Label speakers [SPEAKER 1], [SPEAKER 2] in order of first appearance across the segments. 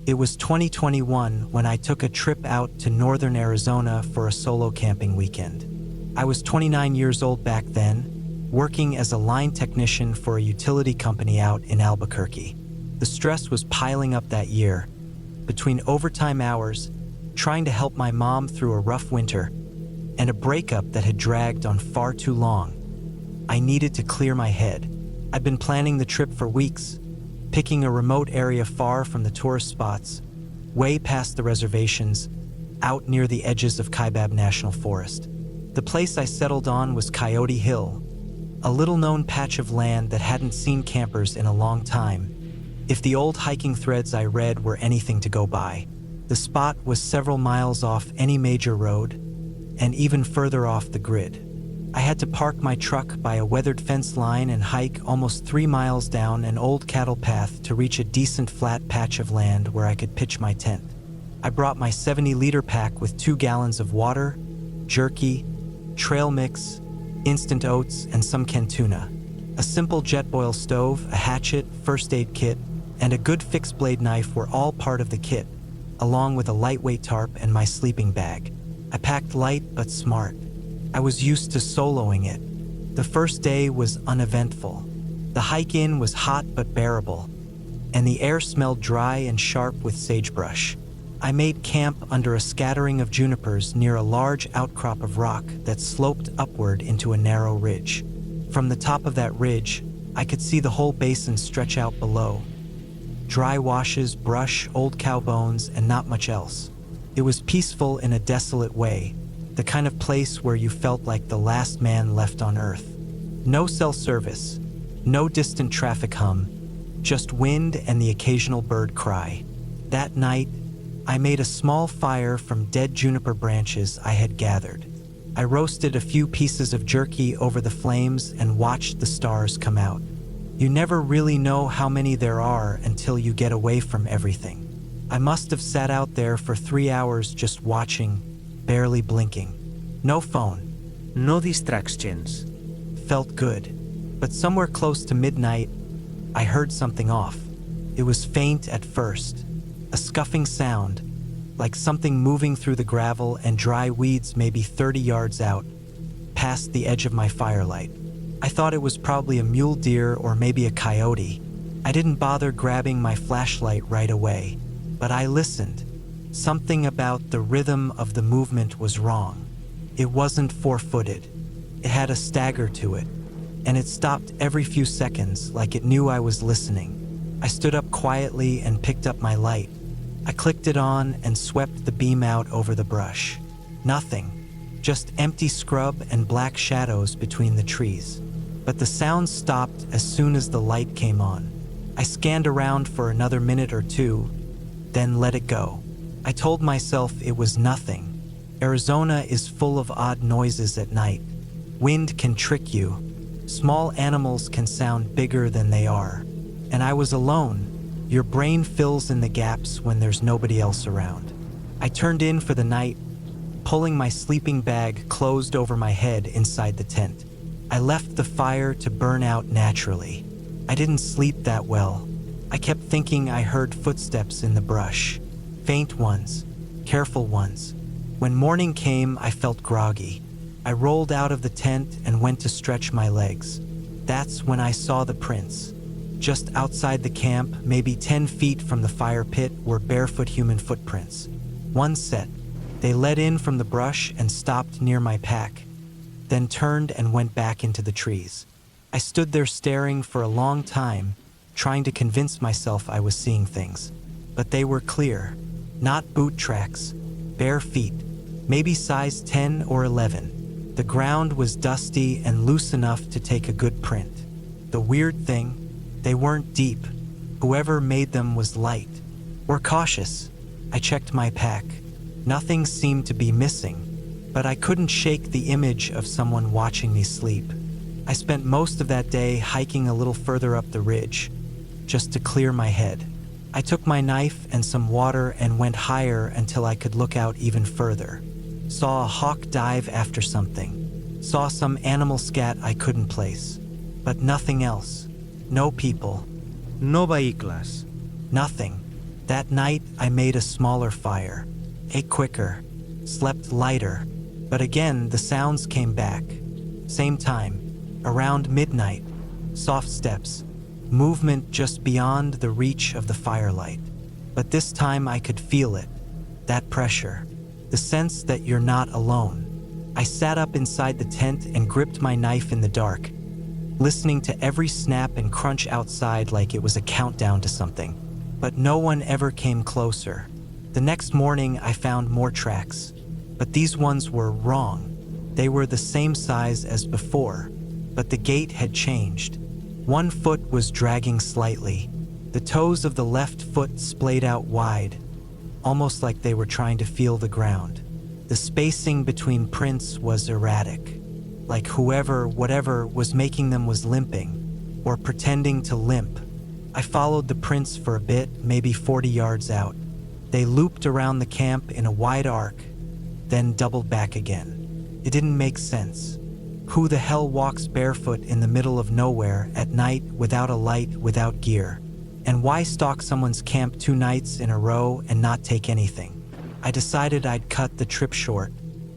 [SPEAKER 1] It was 2021 when I took a trip out to northern Arizona for a solo camping weekend. I was 29 years old back then, working as a line technician for a utility company out in Albuquerque. The stress was piling up that year, between overtime hours, trying to help my mom through a rough winter, and a breakup that had dragged on far too long. I needed to clear my head. I'd been planning the trip for weeks, picking a remote area far from the tourist spots, way past the reservations, out near the edges of Kaibab National Forest. The place I settled on was Coyote Hill, a little-known patch of land that hadn't seen campers in a long time, if the old hiking threads I read were anything to go by. The spot was several miles off any major road, and even further off the grid. I had to park my truck by a weathered fence line and hike almost 3 miles down an old cattle path to reach a decent flat patch of land where I could pitch my tent. I brought my 70-liter pack with 2 gallons of water, jerky, trail mix, instant oats, and some canned tuna. A simple Jetboil stove, a hatchet, first aid kit, and a good fixed blade knife were all part of the kit, along with a lightweight tarp and my sleeping bag. I packed light but smart. I was used to soloing it. The first day was uneventful. The hike in was hot but bearable, and the air smelled dry and sharp with sagebrush. I made camp under a scattering of junipers near a large outcrop of rock that sloped upward into a narrow ridge. From the top of that ridge, I could see the whole basin stretch out below. Dry washes, brush, old cow bones, and not much else. It was peaceful in a desolate way, the kind of place where you felt like the last man left on earth. No cell service, no distant traffic hum, just wind and the occasional bird cry. That night, I made a small fire from dead juniper branches I had gathered. I roasted a few pieces of jerky over the flames and watched the stars come out. You never really know how many there are until you get away from everything. I must have sat out there for 3 hours just watching, barely blinking. No phone.
[SPEAKER 2] No distractions.
[SPEAKER 1] Felt good. But somewhere close to midnight, I heard something off. It was faint at first, a scuffing sound, like something moving through the gravel and dry weeds maybe 30 yards out, past the edge of my firelight. I thought it was probably a mule deer or maybe a coyote. I didn't bother grabbing my flashlight right away, but I listened. Something about the rhythm of the movement was wrong. It wasn't 4-footed. It had a stagger to it, and it stopped every few seconds like it knew I was listening. I stood up quietly and picked up my light. I clicked it on and swept the beam out over the brush. Nothing, just empty scrub and black shadows between the trees. But the sound stopped as soon as the light came on. I scanned around for another minute or two, then let it go. I told myself it was nothing. Arizona is full of odd noises at night. Wind can trick you. Small animals can sound bigger than they are. And I was alone. Your brain fills in the gaps when there's nobody else around. I turned in for the night, pulling my sleeping bag closed over my head inside the tent. I left the fire to burn out naturally. I didn't sleep that well. I kept thinking I heard footsteps in the brush. Faint ones, careful ones. When morning came, I felt groggy. I rolled out of the tent and went to stretch my legs. That's when I saw the prints. Just outside the camp, maybe 10 feet from the fire pit, were barefoot human footprints. One set. They led in from the brush and stopped near my pack, then turned and went back into the trees. I stood there staring for a long time, trying to convince myself I was seeing things. But they were clear. Not boot tracks, bare feet, maybe size 10 or 11. The ground was dusty and loose enough to take a good print. The weird thing, they weren't deep. Whoever made them was light, or cautious. I checked my pack. Nothing seemed to be missing, but I couldn't shake the image of someone watching me sleep. I spent most of that day hiking a little further up the ridge, just to clear my head. I took my knife and some water and went higher until I could look out even further. Saw a hawk dive after something. Saw some animal scat I couldn't place. But nothing else. No people.
[SPEAKER 2] No vehicles.
[SPEAKER 1] Nothing. That night, I made a smaller fire, ate quicker, slept lighter, but again, the sounds came back. Same time, around midnight, soft steps, movement just beyond the reach of the firelight. But this time I could feel it, that pressure, the sense that you're not alone. I sat up inside the tent and gripped my knife in the dark, listening to every snap and crunch outside like it was a countdown to something. But no one ever came closer. The next morning I found more tracks, but these ones were wrong. They were the same size as before, but the gait had changed. One foot was dragging slightly. The toes of the left foot splayed out wide, almost like they were trying to feel the ground. The spacing between prints was erratic, like whoever, whatever was making them was limping, or pretending to limp. I followed the prints for a bit, maybe 40 yards out. They looped around the camp in a wide arc, then doubled back again. It didn't make sense. Who the hell walks barefoot in the middle of nowhere at night without a light, without gear? And why stalk someone's camp 2 nights in a row and not take anything? I decided I'd cut the trip short.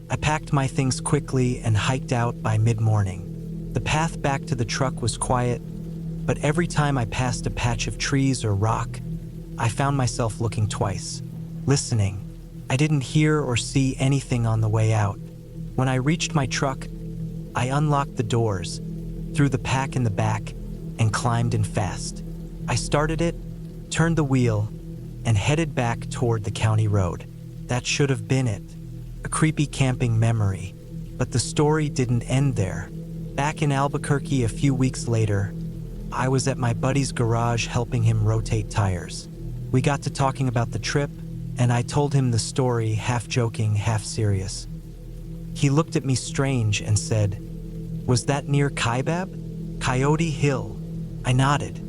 [SPEAKER 1] I packed my things quickly and hiked out by mid-morning. The path back to the truck was quiet, but every time I passed a patch of trees or rock, I found myself looking twice, listening. I didn't hear or see anything on the way out. When I reached my truck, I unlocked the doors, threw the pack in the back, and climbed in fast. I started it, turned the wheel, and headed back toward the county road. That should have been it. A creepy camping memory. But the story didn't end there. Back in Albuquerque a few weeks later, I was at my buddy's garage helping him rotate tires. We got to talking about the trip, and I told him the story, half joking, half serious. He looked at me strange and said, "Was that near Kaibab? Coyote Hill?" I nodded.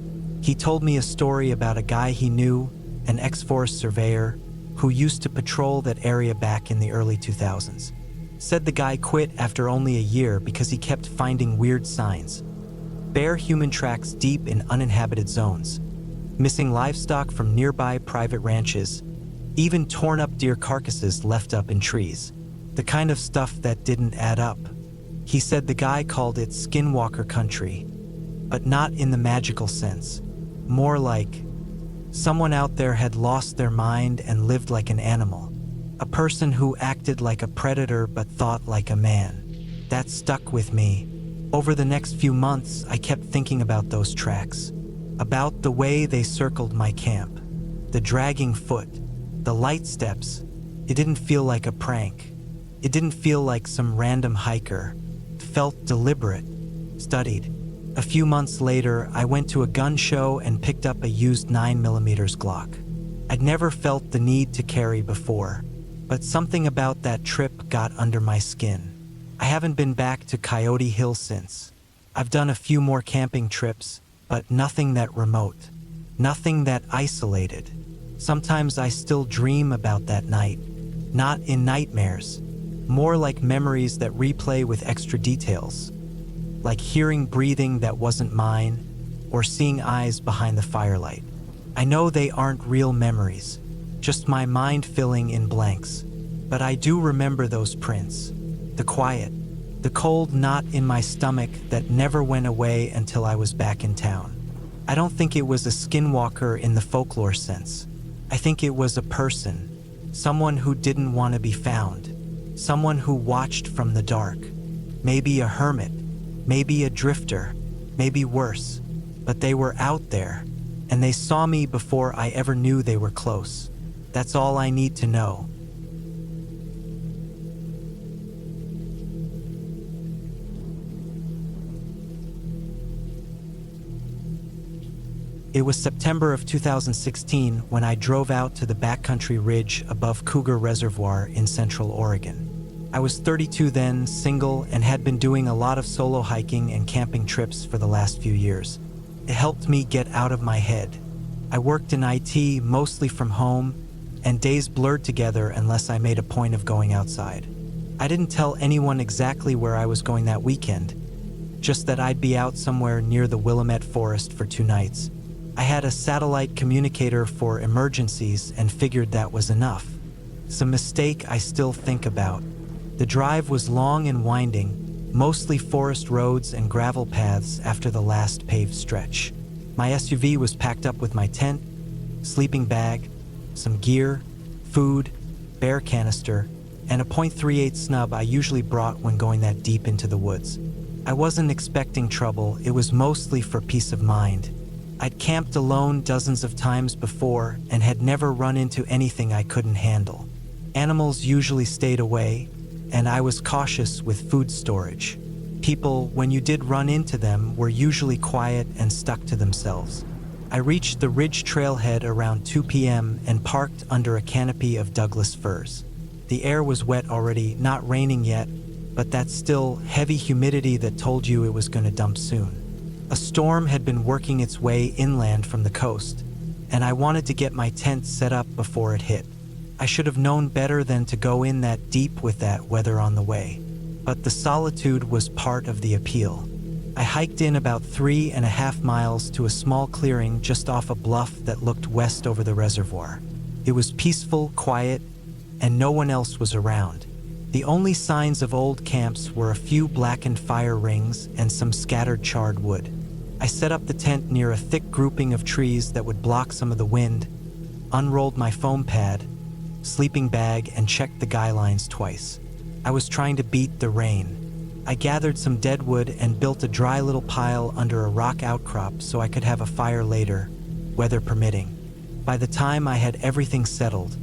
[SPEAKER 1] He told me a story about a guy he knew, an ex-forest surveyor, who used to patrol that area back in the early 2000s. Said the guy quit after only a year because he kept finding weird signs. Bare human tracks deep in uninhabited zones, missing livestock from nearby private ranches, even torn up deer carcasses left up in trees. The kind of stuff that didn't add up. He said the guy called it skinwalker country, but not in the magical sense. More like someone out there had lost their mind and lived like an animal. A person who acted like a predator but thought like a man. That stuck with me. Over the next few months, I kept thinking about those tracks, about the way they circled my camp, the dragging foot, the light steps. It didn't feel like a prank. It didn't feel like some random hiker. It felt deliberate, studied. A few months later, I went to a gun show and picked up a used 9mm Glock. I'd never felt the need to carry before, but something about that trip got under my skin. I haven't been back to Coyote Hill since. I've done a few more camping trips, but nothing that remote, nothing that isolated. Sometimes I still dream about that night, not in nightmares, more like memories that replay with extra details, like hearing breathing that wasn't mine, or seeing eyes behind the firelight. I know they aren't real memories, just my mind filling in blanks, but I do remember those prints. The quiet, the cold knot in my stomach that never went away until I was back in town. I don't think it was a skinwalker in the folklore sense. I think it was a person, someone who didn't want to be found, someone who watched from the dark. Maybe a hermit, maybe a drifter, maybe worse, but they were out there, and they saw me before I ever knew they were close. That's all I need to know. It was September of 2016 when I drove out to the backcountry ridge above Cougar Reservoir in Central Oregon. I was 32 then, single, and had been doing a lot of solo hiking and camping trips for the last few years. It helped me get out of my head. I worked in IT, mostly from home, and days blurred together unless I made a point of going outside. I didn't tell anyone exactly where I was going that weekend, just that I'd be out somewhere near the Willamette Forest for 2 nights. I had a satellite communicator for emergencies and figured that was enough. It's a mistake I still think about. The drive was long and winding, mostly forest roads and gravel paths after the last paved stretch. My SUV was packed up with my tent, sleeping bag, some gear, food, bear canister, and a .38 snub I usually brought when going that deep into the woods. I wasn't expecting trouble, it was mostly for peace of mind. I'd camped alone dozens of times before and had never run into anything I couldn't handle. Animals usually stayed away, and I was cautious with food storage. People, when you did run into them, were usually quiet and stuck to themselves. I reached the ridge trailhead around 2 p.m. and parked under a canopy of Douglas firs. The air was wet already, not raining yet, but that still heavy humidity that told you it was going to dump soon. A storm had been working its way inland from the coast, and I wanted to get my tent set up before it hit. I should have known better than to go in that deep with that weather on the way, but the solitude was part of the appeal. I hiked in about 3.5 miles to a small clearing just off a bluff that looked west over the reservoir. It was peaceful, quiet, and no one else was around. The only signs of old camps were a few blackened fire rings and some scattered charred wood. I set up the tent near a thick grouping of trees that would block some of the wind, unrolled my foam pad, sleeping bag, and checked the guy lines twice. I was trying to beat the rain. I gathered some dead wood and built a dry little pile under a rock outcrop so I could have a fire later, weather permitting. By the time I had everything settled,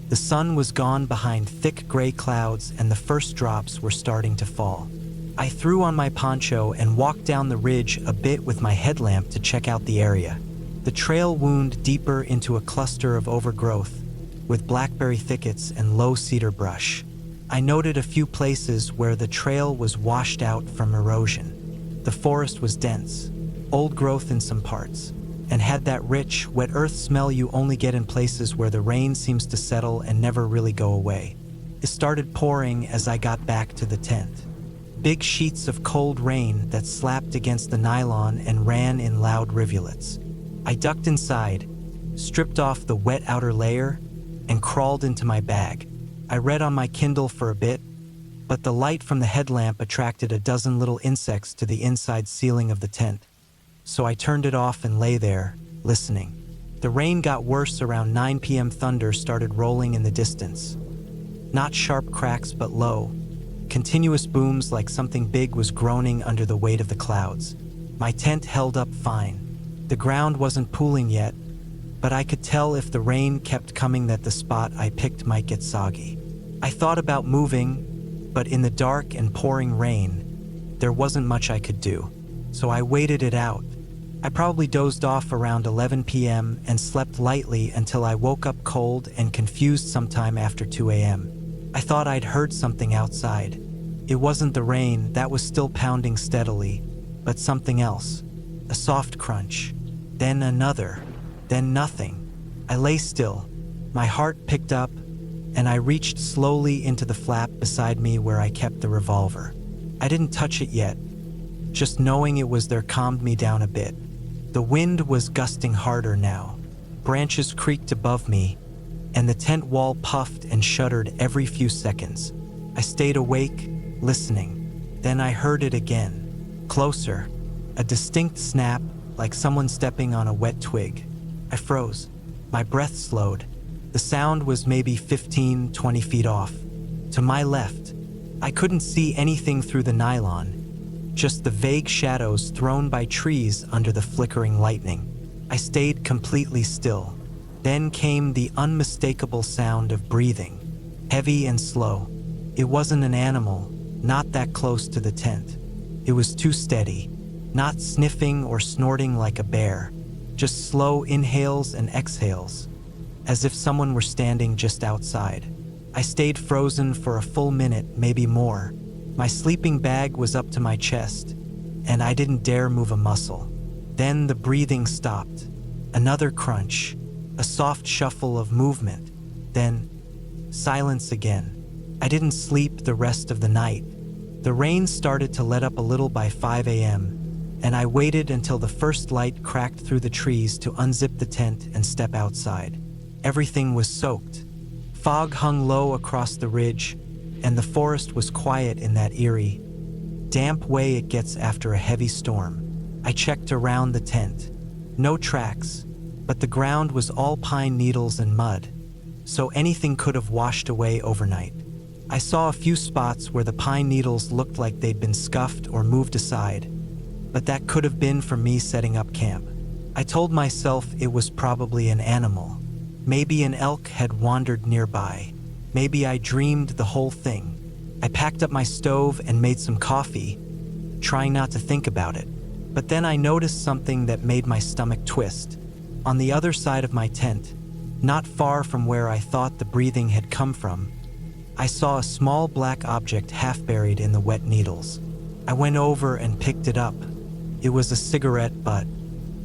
[SPEAKER 1] the sun was gone behind thick gray clouds and the first drops were starting to fall. I threw on my poncho and walked down the ridge a bit with my headlamp to check out the area. The trail wound deeper into a cluster of overgrowth, with blackberry thickets and low cedar brush. I noted a few places where the trail was washed out from erosion. The forest was dense, old growth in some parts, and had that rich, wet earth smell you only get in places where the rain seems to settle and never really go away. It started pouring as I got back to the tent. Big sheets of cold rain that slapped against the nylon and ran in loud rivulets. I ducked inside, stripped off the wet outer layer, and crawled into my bag. I read on my Kindle for a bit, but the light from the headlamp attracted a dozen little insects to the inside ceiling of the tent. So I turned it off and lay there, listening. The rain got worse around 9 p.m. Thunder started rolling in the distance. Not sharp cracks, but low, continuous booms like something big was groaning under the weight of the clouds. My tent held up fine. The ground wasn't pooling yet, but I could tell if the rain kept coming that the spot I picked might get soggy. I thought about moving, but in the dark and pouring rain, there wasn't much I could do. So I waited it out. I probably dozed off around 11 p.m. and slept lightly until I woke up cold and confused sometime after 2 a.m. I thought I'd heard something outside. It wasn't the rain, that was still pounding steadily, but something else. A soft crunch, then another, then nothing. I lay still. My heart picked up, and I reached slowly into the flap beside me where I kept the revolver. I didn't touch it yet. Just knowing it was there calmed me down a bit. The wind was gusting harder now. Branches creaked above me, and the tent wall puffed and shuddered every few seconds. I stayed awake, listening. Then I heard it again. Closer. A distinct snap, like someone stepping on a wet twig. I froze. My breath slowed. The sound was maybe 15, 20 feet off. To my left, I couldn't see anything through the nylon, just the vague shadows thrown by trees under the flickering lightning. I stayed completely still. Then came the unmistakable sound of breathing, heavy and slow. It wasn't an animal, not that close to the tent. It was too steady, not sniffing or snorting like a bear, just slow inhales and exhales, as if someone were standing just outside. I stayed frozen for a full minute, maybe more. My sleeping bag was up to my chest, and I didn't dare move a muscle. Then the breathing stopped. Another crunch, a soft shuffle of movement, then silence again. I didn't sleep the rest of the night. The rain started to let up a little by 5 a.m., and I waited until the first light cracked through the trees to unzip the tent and step outside. Everything was soaked. Fog hung low across the ridge, and the forest was quiet in that eerie, damp way it gets after a heavy storm. I checked around the tent. No tracks, but the ground was all pine needles and mud, so anything could have washed away overnight. I saw a few spots where the pine needles looked like they'd been scuffed or moved aside, but that could have been from me setting up camp. I told myself it was probably an animal. Maybe an elk had wandered nearby. Maybe I dreamed the whole thing. I packed up my stove and made some coffee, trying not to think about it. But then I noticed something that made my stomach twist. On the other side of my tent, not far from where I thought the breathing had come from, I saw a small black object half buried in the wet needles. I went over and picked it up. It was a cigarette butt,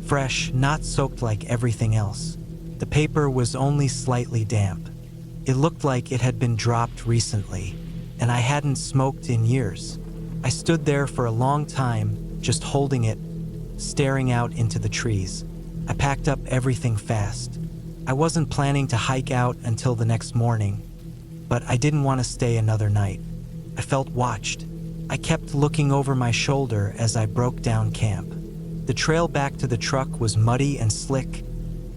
[SPEAKER 1] fresh, not soaked like everything else. The paper was only slightly damp. It looked like it had been dropped recently, and I hadn't smoked in years. I stood there for a long time, just holding it, staring out into the trees. I packed up everything fast. I wasn't planning to hike out until the next morning, but I didn't want to stay another night. I felt watched. I kept looking over my shoulder as I broke down camp. The trail back to the truck was muddy and slick,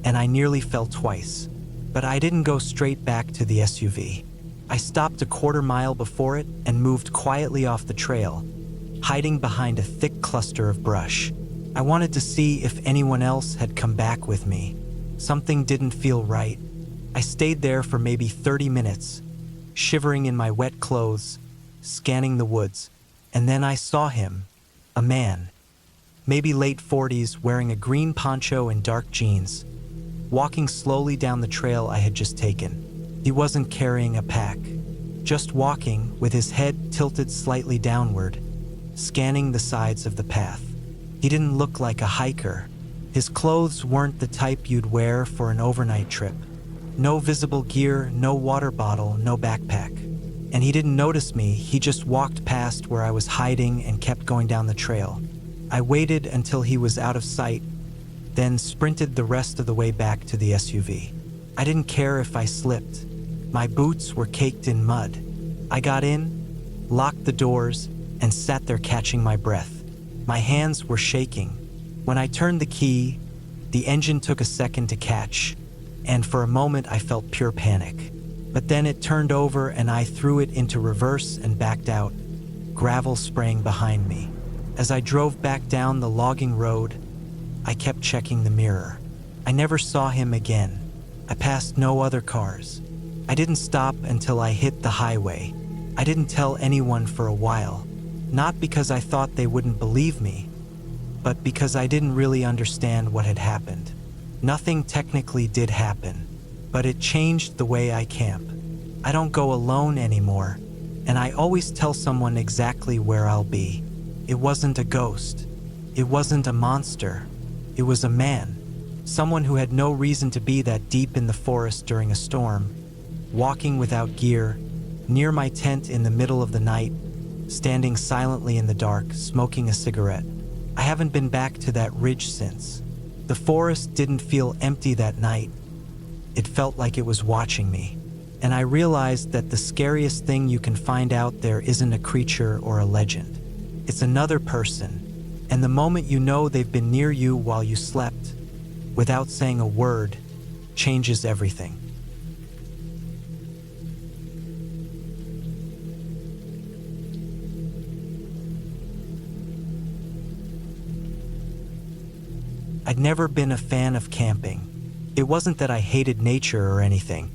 [SPEAKER 1] and I nearly fell twice. But I didn't go straight back to the SUV. I stopped a quarter-mile before it and moved quietly off the trail, hiding behind a thick cluster of brush. I wanted to see if anyone else had come back with me. Something didn't feel right. I stayed there for maybe 30 minutes, shivering in my wet clothes, scanning the woods, and then I saw him, a man, maybe late 40s, wearing a green poncho and dark jeans, walking slowly down the trail I had just taken. He wasn't carrying a pack, just walking with his head tilted slightly downward, scanning the sides of the path. He didn't look like a hiker. His clothes weren't the type you'd wear for an overnight trip. No visible gear, no water bottle, no backpack. And he didn't notice me, he just walked past where I was hiding and kept going down the trail. I waited until he was out of sight, then sprinted the rest of the way back to the SUV. I didn't care if I slipped. My boots were caked in mud. I got in, locked the doors, and sat there catching my breath. My hands were shaking. When I turned the key, the engine took a second to catch, and for a moment I felt pure panic. But then it turned over and I threw it into reverse and backed out, gravel spraying behind me. As I drove back down the logging road, I kept checking the mirror. I never saw him again. I passed no other cars. I didn't stop until I hit the highway. I didn't tell anyone for a while, not because I thought they wouldn't believe me, but because I didn't really understand what had happened. Nothing technically did happen, but it changed the way I camp. I don't go alone anymore, and I always tell someone exactly where I'll be. It wasn't a ghost. It wasn't a monster. It was a man, someone who had no reason to be that deep in the forest during a storm, walking without gear, near my tent in the middle of the night, standing silently in the dark, smoking a cigarette. I haven't been back to that ridge since. The forest didn't feel empty that night. It felt like it was watching me. And I realized that the scariest thing you can find out there isn't a creature or a legend. It's another person. And the moment you know they've been near you while you slept, without saying a word, changes everything. I'd never been a fan of camping. It wasn't that I hated nature or anything.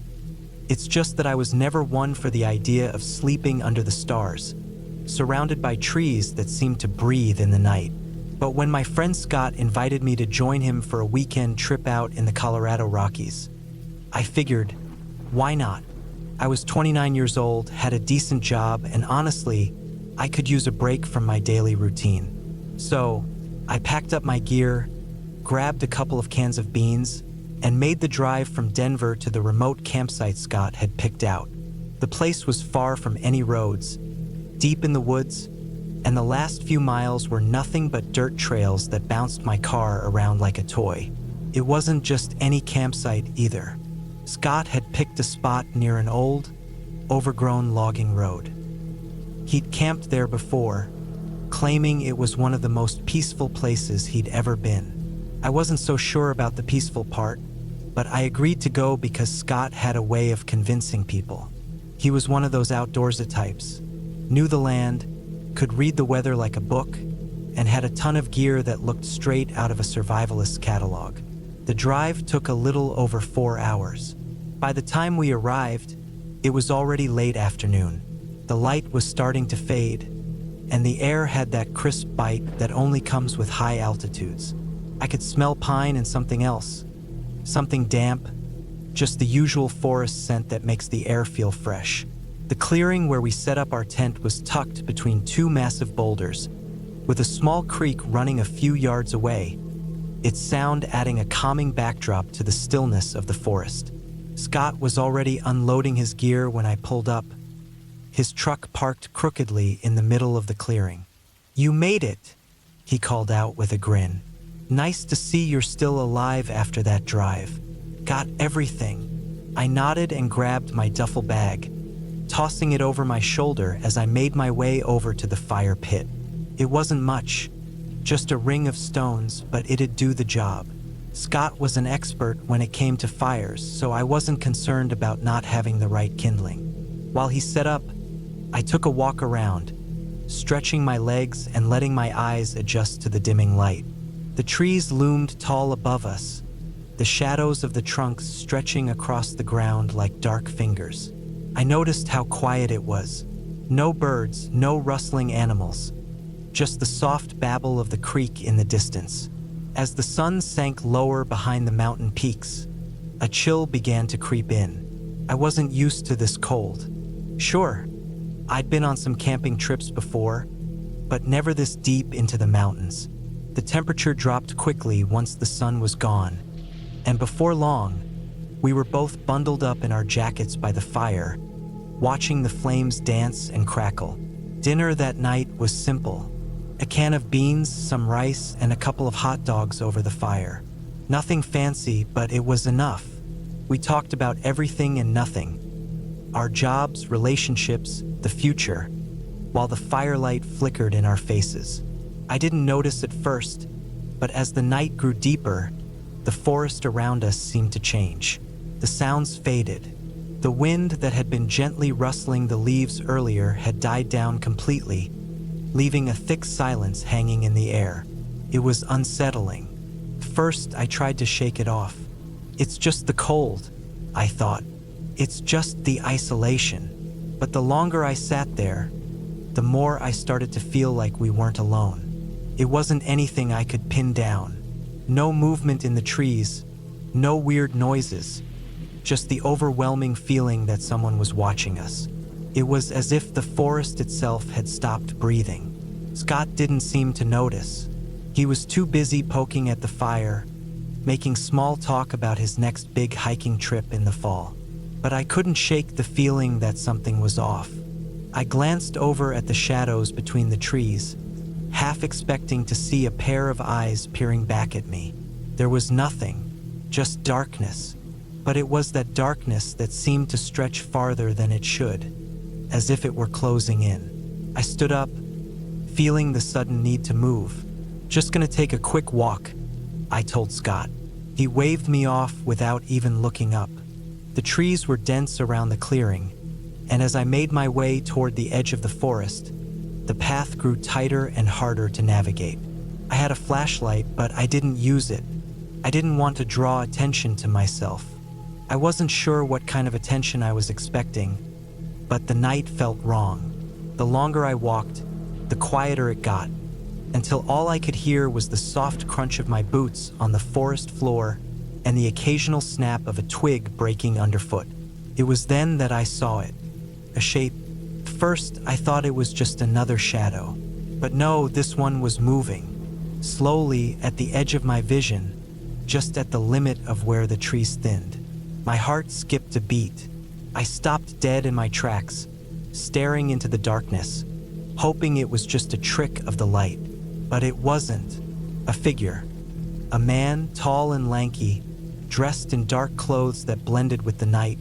[SPEAKER 1] It's just that I was never one for the idea of sleeping under the stars, surrounded by trees that seemed to breathe in the night. But when my friend Scott invited me to join him for a weekend trip out in the Colorado Rockies, I figured, why not? I was 29 years old, had a decent job, and honestly, I could use a break from my daily routine. So, I packed up my gear, grabbed a couple of cans of beans, and made the drive from Denver to the remote campsite Scott had picked out. The place was far from any roads, deep in the woods, and the last few miles were nothing but dirt trails that bounced my car around like a toy. It wasn't just any campsite either. Scott had picked a spot near an old, overgrown logging road. He'd camped there before, claiming it was one of the most peaceful places he'd ever been. I wasn't so sure about the peaceful part, but I agreed to go because Scott had a way of convincing people. He was one of those outdoorsy types, knew the land, could read the weather like a book, and had a ton of gear that looked straight out of a survivalist catalog. The drive took a little over 4 hours. By the time we arrived, it was already late afternoon. The light was starting to fade, and the air had that crisp bite that only comes with high altitudes. I could smell pine and something else, something damp, just the usual forest scent that makes the air feel fresh. The clearing where we set up our tent was tucked between two massive boulders, with a small creek running a few yards away, its sound adding a calming backdrop to the stillness of the forest. Scott was already unloading his gear when I pulled up, his truck parked crookedly in the middle of the clearing. "You made it," he called out with a grin. "Nice to see you're still alive after that drive. Got everything?" I nodded and grabbed my duffel bag, tossing it over my shoulder as I made my way over to the fire pit. It wasn't much, just a ring of stones, but it'd do the job. Scott was an expert when it came to fires, so I wasn't concerned about not having the right kindling. While he set up, I took a walk around, stretching my legs and letting my eyes adjust to the dimming light. The trees loomed tall above us, the shadows of the trunks stretching across the ground like dark fingers. I noticed how quiet it was. No birds, no rustling animals, just the soft babble of the creek in the distance. As the sun sank lower behind the mountain peaks, a chill began to creep in. I wasn't used to this cold. Sure, I'd been on some camping trips before, but never this deep into the mountains. The temperature dropped quickly once the sun was gone, and before long, we were both bundled up in our jackets by the fire, watching the flames dance and crackle. Dinner that night was simple: a can of beans, some rice, and a couple of hot dogs over the fire. Nothing fancy, but it was enough. We talked about everything and nothing: our jobs, relationships, the future, while the firelight flickered in our faces. I didn't notice at first, but as the night grew deeper, the forest around us seemed to change. The sounds faded. The wind that had been gently rustling the leaves earlier had died down completely, leaving a thick silence hanging in the air. It was unsettling. First, I tried to shake it off. It's just the cold, I thought. It's just the isolation. But the longer I sat there, the more I started to feel like we weren't alone. It wasn't anything I could pin down. No movement in the trees, no weird noises, just the overwhelming feeling that someone was watching us. It was as if the forest itself had stopped breathing. Scott didn't seem to notice. He was too busy poking at the fire, making small talk about his next big hiking trip in the fall. But I couldn't shake the feeling that something was off. I glanced over at the shadows between the trees, half expecting to see a pair of eyes peering back at me. There was nothing, just darkness. But it was that darkness that seemed to stretch farther than it should, as if it were closing in. I stood up, feeling the sudden need to move. "Just gonna take a quick walk," I told Scott. He waved me off without even looking up. The trees were dense around the clearing, and as I made my way toward the edge of the forest, the path grew tighter and harder to navigate. I had a flashlight, but I didn't use it. I didn't want to draw attention to myself. I wasn't sure what kind of attention I was expecting, but the night felt wrong. The longer I walked, the quieter it got, until all I could hear was the soft crunch of my boots on the forest floor and the occasional snap of a twig breaking underfoot. It was then that I saw it, a shape. First, I thought it was just another shadow, but no, this one was moving, slowly at the edge of my vision, just at the limit of where the trees thinned. My heart skipped a beat. I stopped dead in my tracks, staring into the darkness, hoping it was just a trick of the light. But it wasn't. A figure. A man, tall and lanky, dressed in dark clothes that blended with the night,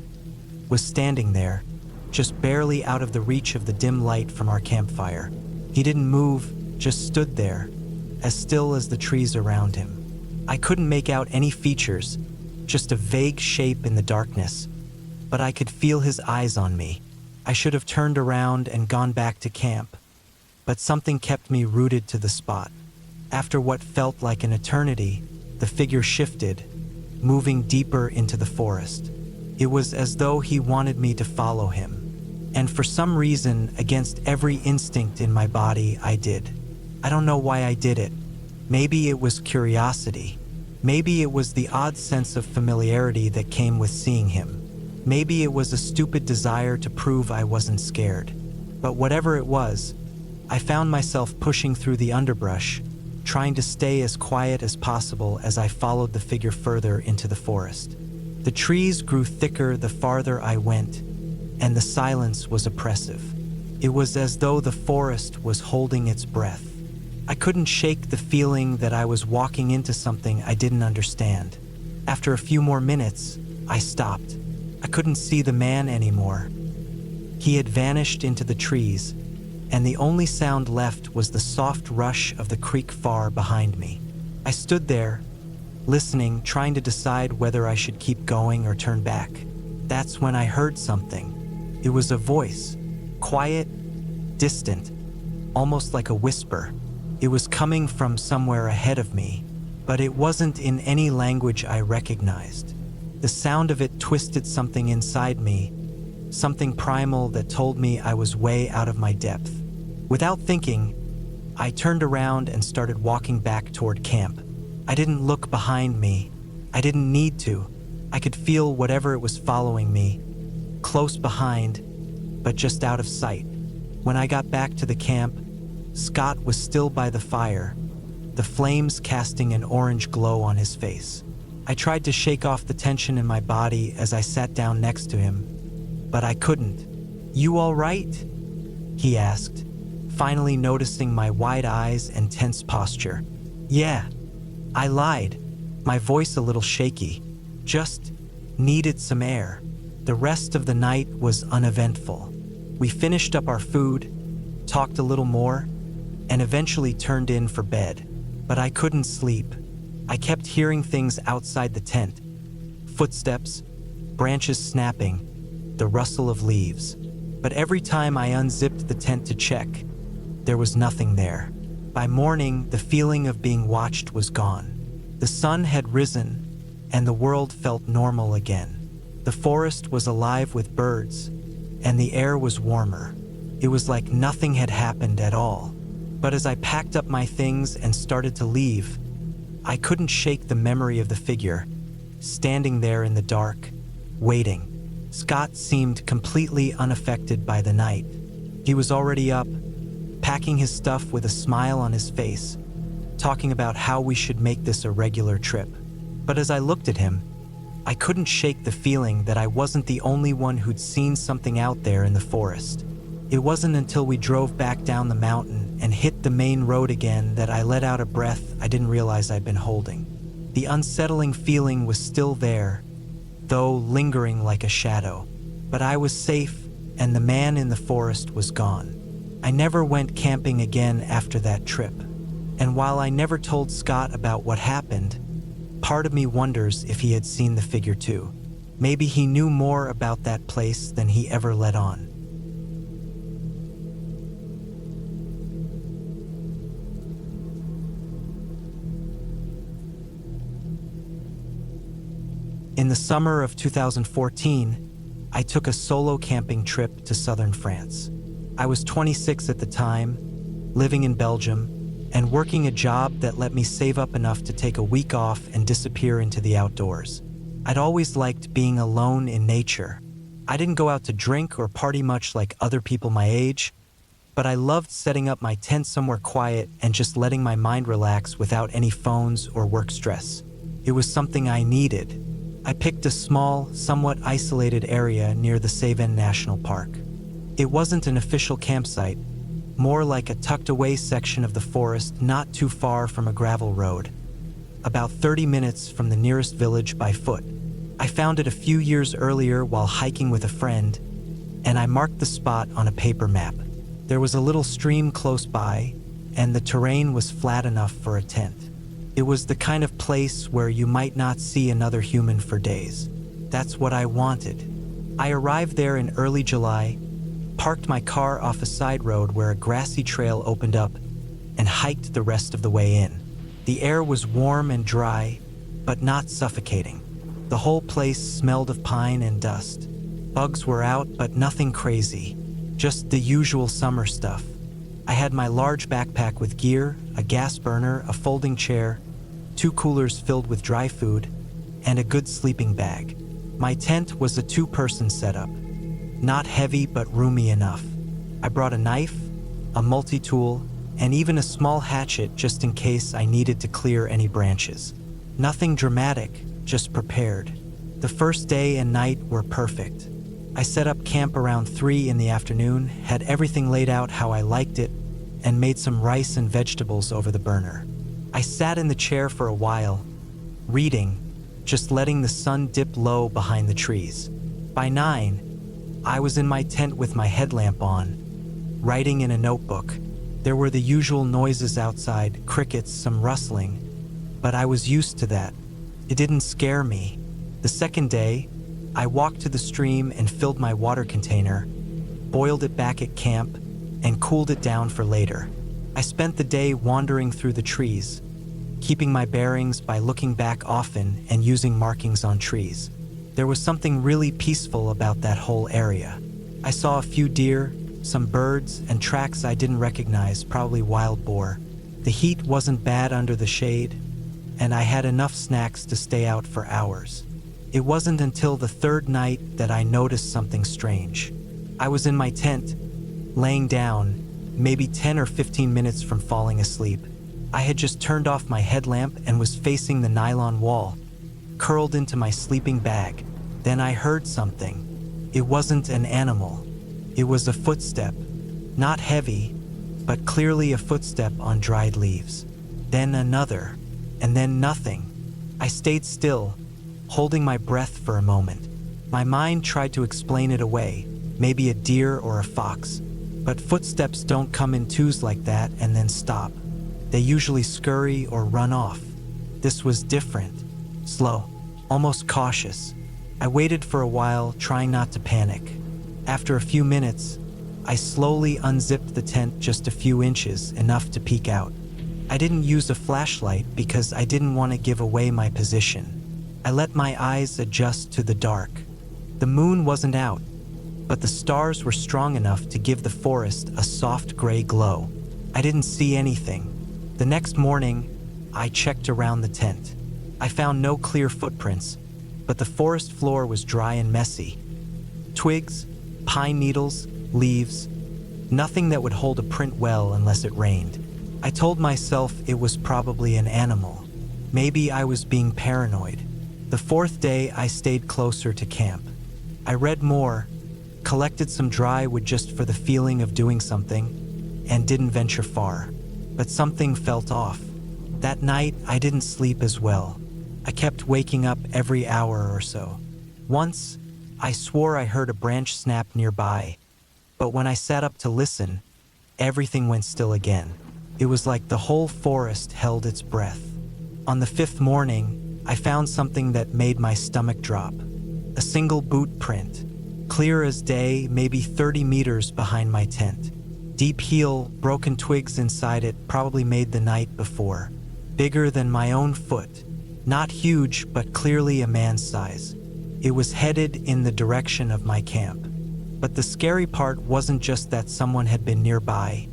[SPEAKER 1] was standing there, just barely out of the reach of the dim light from our campfire. He didn't move, just stood there, as still as the trees around him. I couldn't make out any features, just a vague shape in the darkness, but I could feel his eyes on me. I should have turned around and gone back to camp, but something kept me rooted to the spot. After what felt like an eternity, the figure shifted, moving deeper into the forest. It was as though he wanted me to follow him. And for some reason, against every instinct in my body, I did. I don't know why I did it. Maybe it was curiosity. Maybe it was the odd sense of familiarity that came with seeing him. Maybe it was a stupid desire to prove I wasn't scared. But whatever it was, I found myself pushing through the underbrush, trying to stay as quiet as possible as I followed the figure further into the forest. The trees grew thicker the farther I went, and the silence was oppressive. It was as though the forest was holding its breath. I couldn't shake the feeling that I was walking into something I didn't understand. After a few more minutes, I stopped. I couldn't see the man anymore. He had vanished into the trees, and the only sound left was the soft rush of the creek far behind me. I stood there, listening, trying to decide whether I should keep going or turn back. That's when I heard something. It was a voice, quiet, distant, almost like a whisper. It was coming from somewhere ahead of me, but it wasn't in any language I recognized. The sound of it twisted something inside me, something primal that told me I was way out of my depth. Without thinking, I turned around and started walking back toward camp. I didn't look behind me. I didn't need to. I could feel whatever it was following me, close behind, but just out of sight. When I got back to the camp, Scott was still by the fire, the flames casting an orange glow on his face. I tried to shake off the tension in my body as I sat down next to him, but I couldn't. "You all right?" he asked, finally noticing my wide eyes and tense posture. "Yeah," I lied, my voice a little shaky. "Just needed some air." The rest of the night was uneventful. We finished up our food, talked a little more, and eventually turned in for bed. But I couldn't sleep. I kept hearing things outside the tent. Footsteps, branches snapping, the rustle of leaves. But every time I unzipped the tent to check, there was nothing there. By morning, the feeling of being watched was gone. The sun had risen, and the world felt normal again. The forest was alive with birds, and the air was warmer. It was like nothing had happened at all. But as I packed up my things and started to leave, I couldn't shake the memory of the figure, standing there in the dark, waiting. Scott seemed completely unaffected by the night. He was already up, packing his stuff with a smile on his face, talking about how we should make this a regular trip. But as I looked at him, I couldn't shake the feeling that I wasn't the only one who'd seen something out there in the forest. It wasn't until we drove back down the mountain and hit the main road again that I let out a breath I didn't realize I'd been holding. The unsettling feeling was still there, though lingering like a shadow. But I was safe, and the man in the forest was gone. I never went camping again after that trip. And while I never told Scott about what happened, part of me wonders if he had seen the figure too. Maybe he knew more about that place than he ever let on. In the summer of 2014, I took a solo camping trip to southern France. I was 26 at the time, living in Belgium, and working a job that let me save up enough to take a week off and disappear into the outdoors. I'd always liked being alone in nature. I didn't go out to drink or party much like other people my age, but I loved setting up my tent somewhere quiet and just letting my mind relax without any phones or work stress. It was something I needed. I picked a small, somewhat isolated area near the Cévennes National Park. It wasn't an official campsite, more like a tucked-away section of the forest not too far from a gravel road, about 30 minutes from the nearest village by foot. I found it a few years earlier while hiking with a friend, and I marked the spot on a paper map. There was a little stream close by, and the terrain was flat enough for a tent. It was the kind of place where you might not see another human for days. That's what I wanted. I arrived there in early July, parked my car off a side road where a grassy trail opened up, and hiked the rest of the way in. The air was warm and dry, but not suffocating. The whole place smelled of pine and dust. Bugs were out, but nothing crazy, just the usual summer stuff. I had my large backpack with gear, a gas burner, a folding chair, 2 coolers filled with dry food, and a good sleeping bag. My tent was a 2-person setup, not heavy but roomy enough. I brought a knife, a multi-tool, and even a small hatchet just in case I needed to clear any branches. Nothing dramatic, just prepared. The first day and night were perfect. I set up camp around 3 in the afternoon, had everything laid out how I liked it, and made some rice and vegetables over the burner. I sat in the chair for a while, reading, just letting the sun dip low behind the trees. By 9, I was in my tent with my headlamp on, writing in a notebook. There were the usual noises outside, crickets, some rustling, but I was used to that. It didn't scare me. The second day, I walked to the stream and filled my water container, boiled it back at camp, and cooled it down for later. I spent the day wandering through the trees, keeping my bearings by looking back often and using markings on trees. There was something really peaceful about that whole area. I saw a few deer, some birds, and tracks I didn't recognize, probably wild boar. The heat wasn't bad under the shade, and I had enough snacks to stay out for hours. It wasn't until the third night that I noticed something strange. I was in my tent, laying down, maybe 10 or 15 minutes from falling asleep. I had just turned off my headlamp and was facing the nylon wall, curled into my sleeping bag. Then I heard something. It wasn't an animal. It was a footstep, not heavy, but clearly a footstep on dried leaves. Then another, and then nothing. I stayed still, holding my breath for a moment. My mind tried to explain it away, maybe a deer or a fox. But footsteps don't come in twos like that and then stop. They usually scurry or run off. This was different, slow, almost cautious. I waited for a while, trying not to panic. After a few minutes, I slowly unzipped the tent just a few inches, enough to peek out. I didn't use a flashlight because I didn't want to give away my position. I let my eyes adjust to the dark. The moon wasn't out, but the stars were strong enough to give the forest a soft gray glow. I didn't see anything. The next morning, I checked around the tent. I found no clear footprints, but the forest floor was dry and messy. Twigs, pine needles, leaves, nothing that would hold a print well unless it rained. I told myself it was probably an animal. Maybe I was being paranoid. The fourth day, I stayed closer to camp. I read more, collected some dry wood just for the feeling of doing something, and didn't venture far. But something felt off. That night, I didn't sleep as well. I kept waking up every hour or so. Once, I swore I heard a branch snap nearby, but when I sat up to listen, everything went still again. It was like the whole forest held its breath. On the fifth morning, I found something that made my stomach drop. A single boot print, clear as day, maybe 30 meters behind my tent. Deep heel, broken twigs inside it, probably made the night before. Bigger than my own foot. Not huge, but clearly a man's size. It was headed in the direction of my camp. But the scary part wasn't just that someone had been nearby.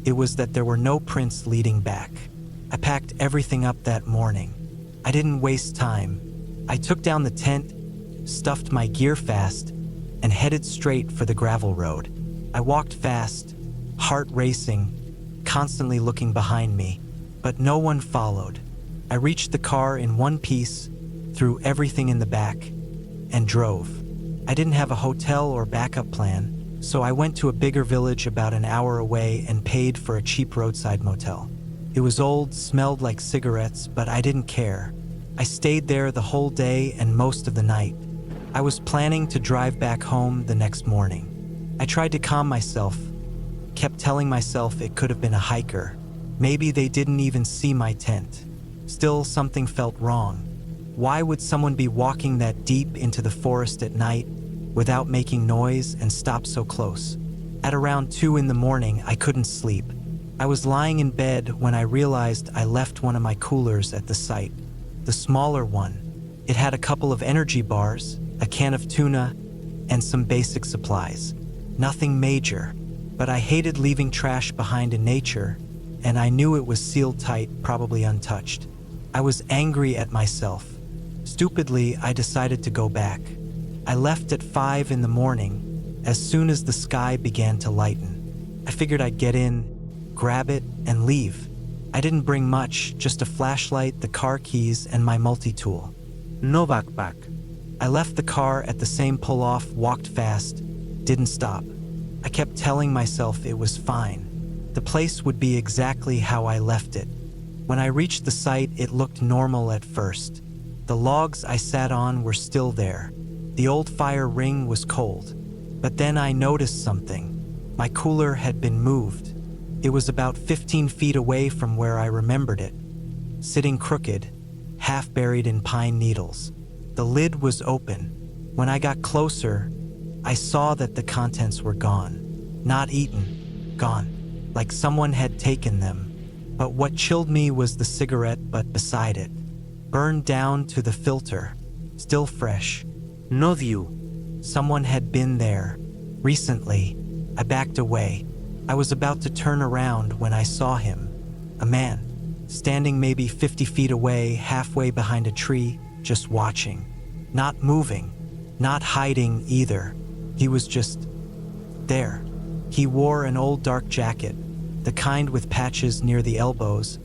[SPEAKER 1] It was that there were no prints leading back. I packed everything up that morning. I didn't waste time. I took down the tent, stuffed my gear fast, and headed straight for the gravel road. I walked fast, heart racing, constantly looking behind me, but no one followed. I reached the car in one piece, threw everything in the back, and drove. I didn't have a hotel or backup plan, So I went to a bigger village about an hour away and paid for a cheap roadside motel. It was old, smelled like cigarettes, but I didn't care. I stayed there the whole day and most of the night. I was planning to drive back home the next morning. I tried to calm myself, kept telling myself it could have been a hiker. Maybe they didn't even see my tent. Still, something felt wrong. Why would someone be walking that deep into the forest at night without making noise and stop so close? At around 2 in the morning, I couldn't sleep. I was lying in bed when I realized I left one of my coolers at the site. The smaller one. It had a couple of energy bars, a can of tuna, and some basic supplies. Nothing major, but I hated leaving trash behind in nature, and I knew it was sealed tight, probably untouched. I was angry at myself. Stupidly, I decided to go back. I left at 5 in the morning, as soon as the sky began to lighten. I figured I'd get in, grab it, and leave. I didn't bring much, just a flashlight, the car keys, and my multi-tool.
[SPEAKER 2] No backpack.
[SPEAKER 1] I left the car at the same pull-off, walked fast, didn't stop. I kept telling myself it was fine. The place would be exactly how I left it. When I reached the site, it looked normal at first. The logs I sat on were still there. The old fire ring was cold. But then I noticed something. My cooler had been moved. It was about 15 feet away from where I remembered it, sitting crooked, half buried in pine needles. The lid was open. When I got closer, I saw that the contents were gone. Not eaten, gone, like someone had taken them. But what chilled me was the cigarette butt beside it, burned down to the filter, still fresh.
[SPEAKER 2] No view.
[SPEAKER 1] Someone had been there. Recently, I backed away. I was about to turn around when I saw him. A man, standing maybe 50 feet away, halfway behind a tree, just watching. Not moving, not hiding either. He was just there. He wore an old dark jacket, the kind with patches near the elbows,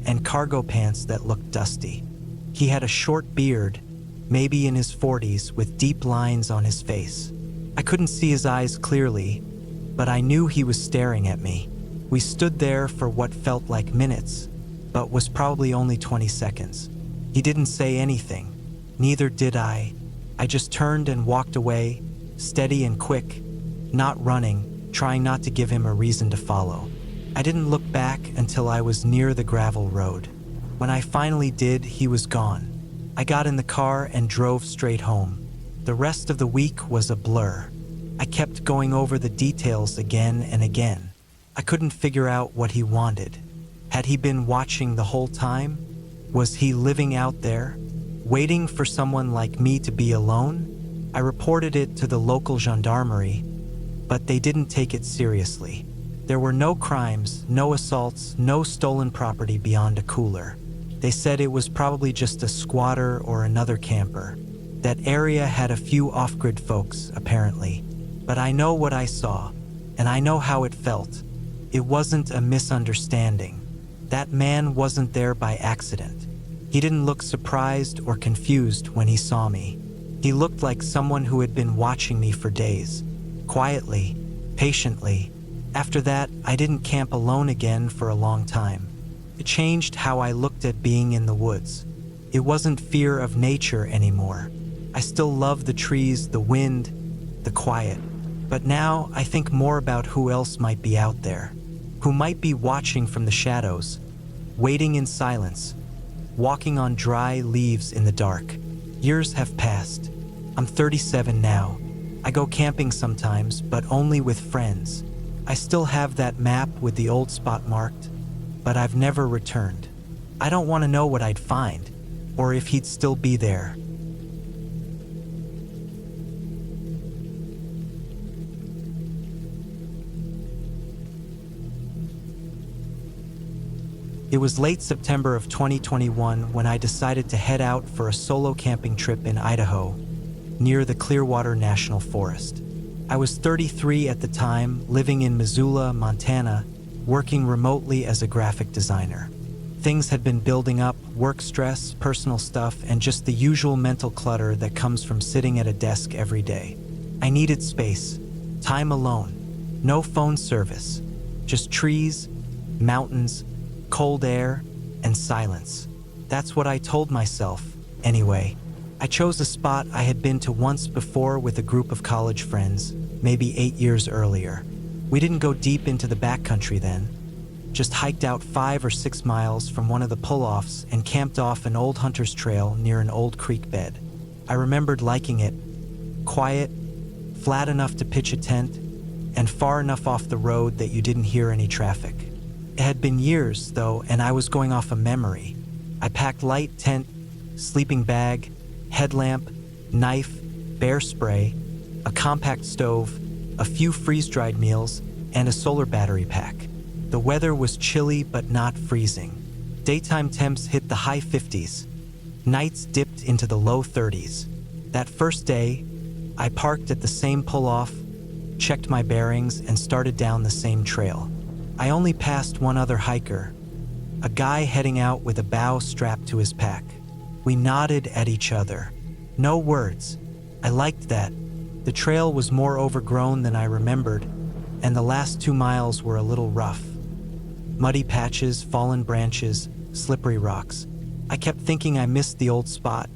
[SPEAKER 1] and cargo pants that looked dusty. He had a short beard, maybe in his 40s, with deep lines on his face. I couldn't see his eyes clearly, but I knew he was staring at me. We stood there for what felt like minutes, but was probably only 20 seconds. He didn't say anything. Neither did I. I just turned and walked away, steady and quick, not running, trying not to give him a reason to follow. I didn't look back until I was near the gravel road. When I finally did, he was gone. I got in the car and drove straight home. The rest of the week was a blur. I kept going over the details again and again. I couldn't figure out what he wanted. Had he been watching the whole time? Was he living out there, waiting for someone like me to be alone? I reported it to the local gendarmerie, but they didn't take it seriously. There were no crimes, no assaults, no stolen property beyond a cooler. They said it was probably just a squatter or another camper. That area had a few off-grid folks, apparently. But I know what I saw, and I know how it felt. It wasn't a misunderstanding. That man wasn't there by accident. He didn't look surprised or confused when he saw me. He looked like someone who had been watching me for days, quietly, patiently. After that, I didn't camp alone again for a long time. It changed how I looked at being in the woods. It wasn't fear of nature anymore. I still love the trees, the wind, the quiet. But now I think more about who else might be out there, who might be watching from the shadows, waiting in silence, walking on dry leaves in the dark. Years have passed. I'm 37 now. I go camping sometimes, but only with friends. I still have that map with the old spot marked, but I've never returned. I don't want to know what I'd find, or if he'd still be there. It was late September of 2021 when I decided to head out for a solo camping trip in Idaho, near the Clearwater National Forest. I was 33 at the time, living in Missoula, Montana, working remotely as a graphic designer. Things had been building up, work stress, personal stuff, and just the usual mental clutter that comes from sitting at a desk every day. I needed space, Time alone. No phone service. Just trees, mountains, cold air, and silence. That's what I told myself, anyway. I chose a spot I had been to once before with a group of college friends, maybe 8 years earlier. We didn't go deep into the backcountry then, just hiked out 5 or 6 miles from one of the pull-offs and camped off an old hunter's trail near an old creek bed. I remembered liking it. Quiet, flat enough to pitch a tent, and far enough off the road that you didn't hear any traffic. It had been years, though, and I was going off a memory. I packed light tent, sleeping bag, headlamp, knife, bear spray, a compact stove, a few freeze-dried meals, and a solar battery pack. The weather was chilly but not freezing. Daytime temps hit the high 50s. Nights dipped into the low 30s. That first day, I parked at the same pull-off, checked my bearings, and started down the same trail. I only passed one other hiker, a guy heading out with a bow strapped to his pack. We nodded at each other. No words. I liked that. The trail was more overgrown than I remembered, and the last 2 miles were a little rough. Muddy patches, fallen branches, slippery rocks. I kept thinking I missed the old spot,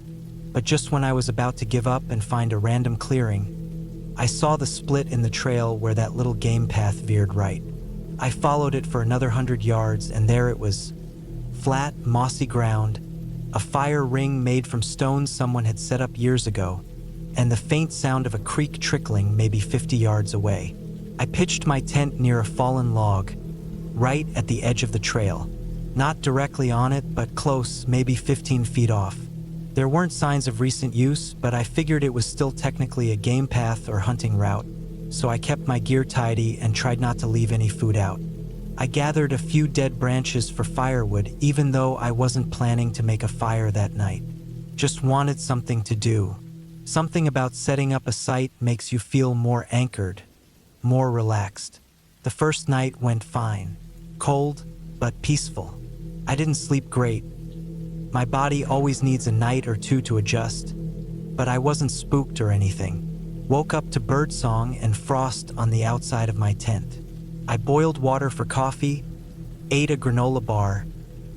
[SPEAKER 1] but just when I was about to give up and find a random clearing, I saw the split in the trail where that little game path veered right. I followed it for another 100 yards, and there it was. Flat, mossy ground, a fire ring made from stones someone had set up years ago, and the faint sound of a creek trickling maybe 50 yards away. I pitched my tent near a fallen log, right at the edge of the trail. Not directly on it, but close, maybe 15 feet off. There weren't signs of recent use, but I figured it was still technically a game path or hunting route, so I kept my gear tidy and tried not to leave any food out. I gathered a few dead branches for firewood, even though I wasn't planning to make a fire that night. Just wanted something to do. Something about setting up a site makes you feel more anchored, more relaxed. The first night went fine. Cold, but peaceful. I didn't sleep great. My body always needs a night or two to adjust, but I wasn't spooked or anything. Woke up to birdsong and frost on the outside of my tent. I boiled water for coffee, ate a granola bar,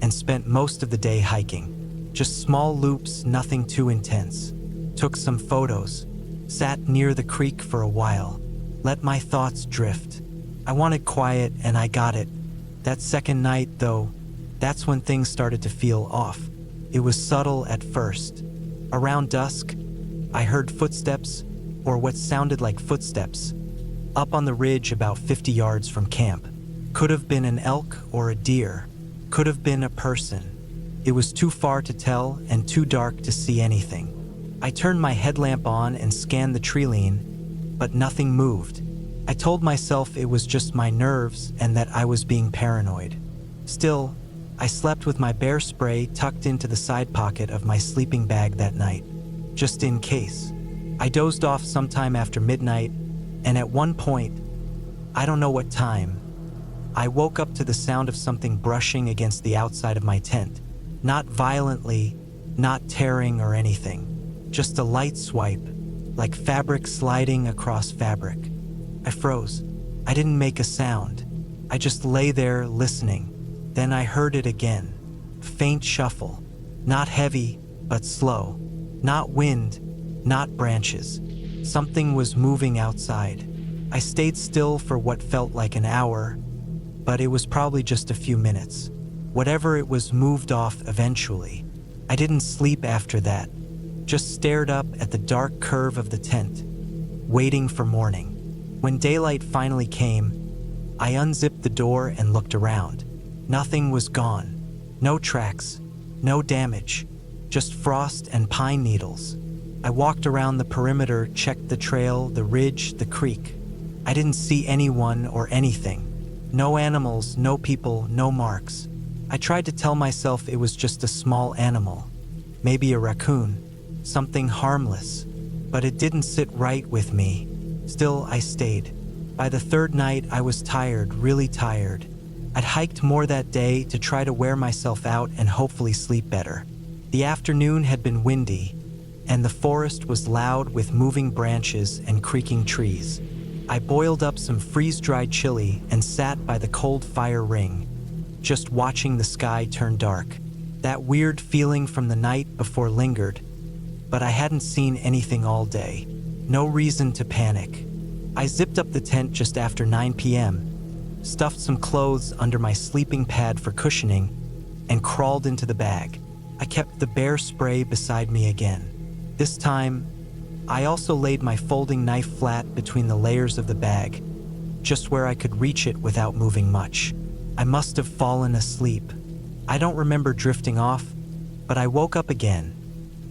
[SPEAKER 1] and spent most of the day hiking. Just small loops, nothing too intense. Took some photos, sat near the creek for a while, let my thoughts drift. I wanted quiet, and I got it. That second night, though, that's when things started to feel off. It was subtle at first. Around dusk, I heard footsteps, or what sounded like footsteps, up on the ridge about 50 yards from camp. Could have been an elk or a deer. Could have been a person. It was too far to tell and too dark to see anything. I turned my headlamp on and scanned the tree line, but nothing moved. I told myself it was just my nerves and that I was being paranoid. Still, I slept with my bear spray tucked into the side pocket of my sleeping bag that night, just in case. I dozed off sometime after midnight, and at one point, I don't know what time, I woke up to the sound of something brushing against the outside of my tent. Not violently, not tearing or anything, just a light swipe, like fabric sliding across fabric. I froze. I didn't make a sound. I just lay there listening. Then I heard it again. Faint shuffle. Not heavy, but slow. Not wind, not branches. Something was moving outside. I stayed still for what felt like an hour, but it was probably just a few minutes. Whatever it was moved off eventually. I didn't sleep after that. Just stared up at the dark curve of the tent, waiting for morning. When daylight finally came, I unzipped the door and looked around. Nothing was gone. No tracks, no damage, just frost and pine needles. I walked around the perimeter, checked the trail, the ridge, the creek. I didn't see anyone or anything. No animals, no people, no marks. I tried to tell myself it was just a small animal, maybe a raccoon, something harmless, but it didn't sit right with me. Still, I stayed. By the third night, I was tired, really tired. I'd hiked more that day to try to wear myself out and hopefully sleep better. The afternoon had been windy, and the forest was loud with moving branches and creaking trees. I boiled up some freeze-dried chili and sat by the cold fire ring, just watching the sky turn dark. That weird feeling from the night before lingered, but I hadn't seen anything all day. No reason to panic. I zipped up the tent just after 9 p.m., stuffed some clothes under my sleeping pad for cushioning, and crawled into the bag. I kept the bear spray beside me again. This time, I also laid my folding knife flat between the layers of the bag, just where I could reach it without moving much. I must have fallen asleep. I don't remember drifting off, but I woke up again,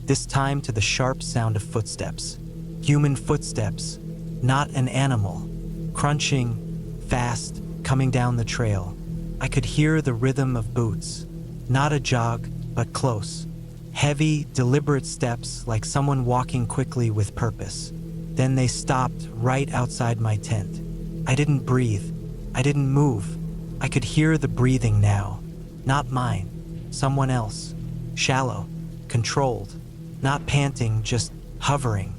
[SPEAKER 1] this time to the sharp sound of footsteps. Human footsteps, not an animal. Crunching, fast, coming down the trail. I could hear the rhythm of boots. Not a jog, but close. Heavy, deliberate steps like someone walking quickly with purpose. Then they stopped right outside my tent. I didn't breathe. I didn't move. I could hear the breathing now. Not mine. Someone else. Shallow. Controlled. Not panting, just hovering.